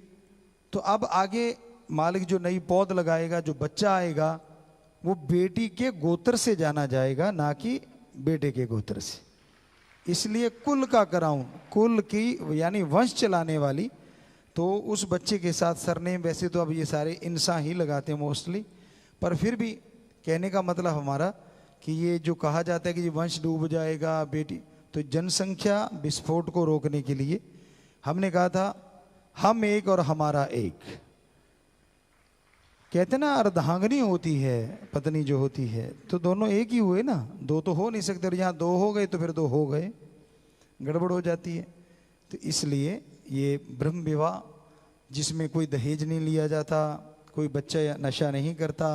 तो अब आगे मालिक जो नई पौध लगाएगा, जो बच्चा आएगा, वो बेटी के गोत्र से जाना जाएगा, ना कि बेटे के गोत्र से। इसलिए कुल का क्राउन, कुल की यानी वंश चलाने वाली, तो उस बच्चे के साथ सरनेम, वैसे तो अब ये सारे इंसान ही लगाते हैं मोस्टली, पर फिर भी कहने का मतलब हमारा कि ये जो कहा जाता है कि वंश डूब जाएगा बेटी, तो जनसंख्या विस्फोट को रोकने के लिए हमने कहा था हम एक और हमारा एक। कहते ना अर्धांगिनी होती है पत्नी जो होती है, तो दोनों एक ही हुए ना, 2 तो हो नहीं सकते, और यहाँ 2 हो गए तो फिर 2 हो गए, गड़बड़ हो जाती है। तो इसलिए ये ब्रह्म विवाह जिसमें कोई दहेज नहीं लिया जाता, कोई बच्चा नशा नहीं करता,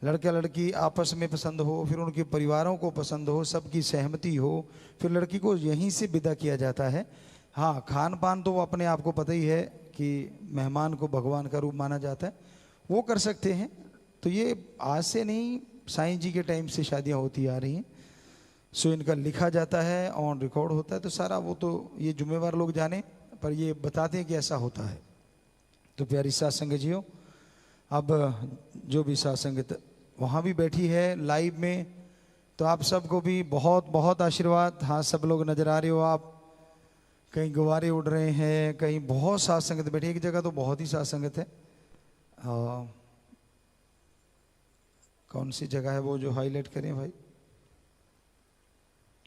लड़का लड़की आपस में पसंद हो, फिर उनके परिवारों को पसंद हो, सबकी सहमति हो, फिर लड़की को यहीं से विदा किया जाता है। हाँ, खान पान तो अपने आप को पता ही है कि मेहमान को भगवान का रूप माना जाता है, वो कर सकते हैं। तो ये आज से नहीं, साईं जी के टाइम से शादियाँ होती आ रही हैं। सो इनका लिखा जाता है, ऑन रिकॉर्ड होता है, तो सारा वो तो ये जुम्मेवार लोग जाने, पर ये बताते हैं कि ऐसा होता है। तो प्यारी साथ संगत जियो, अब जो भी साथ संगत वहाँ भी बैठी है लाइव में, तो आप सबको भी बहुत बहुत आशीर्वाद। हाँ, सब लोग नजर आ रहे हो आप, कहीं गुब्बारे उड़ रहे हैं, कहीं बहुत साथ संगत बैठी है, एक जगह तो बहुत ही साथ संगत है। कौन सी जगह है वो जो हाईलाइट करें भाई?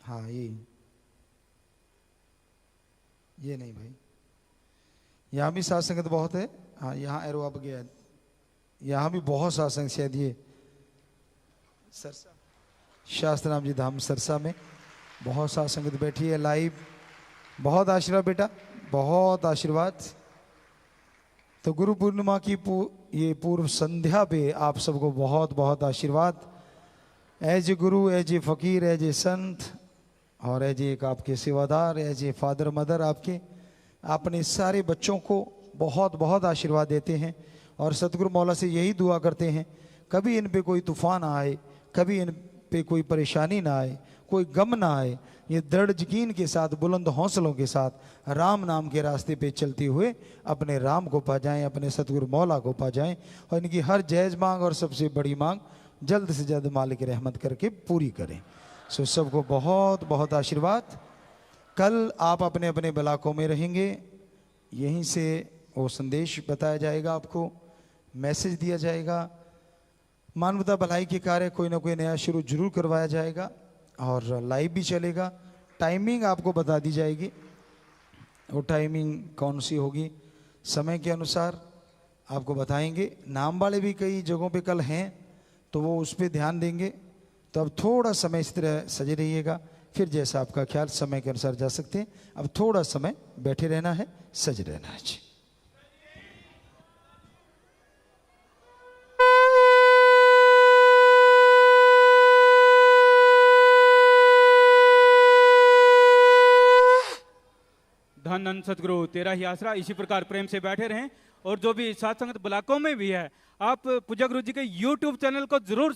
हाँ, ये नहीं भाई, यहाँ भी साथ संगत बहुत है। हाँ, यहाँ एरो अब गया, यहाँ भी बहुत साथ संगत, शायद ये सरसा, शास्त्र जी धाम सरसा में बहुत साथ संगत बैठी है लाइव। बहुत आशीर्वाद बेटा, बहुत आशीर्वाद। तो गुरु पूर्णिमा की ये पूर्व संध्या पे आप सबको बहुत बहुत आशीर्वाद। As a Guru, as a फकीर, एज ए संत, और एज एक आपके सेवादार, एज ए फादर मदर, आपके अपने सारे बच्चों को बहुत बहुत आशीर्वाद देते हैं। और सतगुरु मौला से यही दुआ करते हैं, कभी इन पे कोई तूफान आए, कभी इन पे कोई परेशानी ना आए, कोई गम ना आए। ये दृढ़ यकीन के साथ, बुलंद हौसलों के साथ राम नाम के रास्ते पे चलते हुए अपने राम को पा जाएं, अपने सतगुरु मौला को पा जाएं, और इनकी हर जायज़ मांग और सबसे बड़ी मांग जल्द से जल्द मालिक रहमत करके पूरी करें। सो सबको बहुत बहुत आशीर्वाद। कल आप अपने अपने इलाकों में रहेंगे, यहीं से वो संदेश बताया जाएगा, आपको मैसेज दिया जाएगा, मानवता भलाई के कार्य कोई ना कोई नया शुरू जरूर करवाया जाएगा, और लाइव भी चलेगा। टाइमिंग आपको बता दी जाएगी, वो टाइमिंग कौन सी होगी समय के अनुसार आपको बताएंगे। नाम वाले भी कई जगहों पे कल हैं, तो वो उस पर ध्यान देंगे। तो अब थोड़ा समय इस तरह सजे रहिएगा, फिर जैसा आपका ख्याल समय के अनुसार जा सकते हैं। अब थोड़ा समय बैठे रहना है, सज रहना है जी। धन धन सतगुरु तेरा ही आसरा। इसी प्रकार प्रेम से बैठे रहें। और जो भी साथ संगत ब्लॉकों में भी है, आप पूजा गुरु जी के YouTube चैनल को जरूर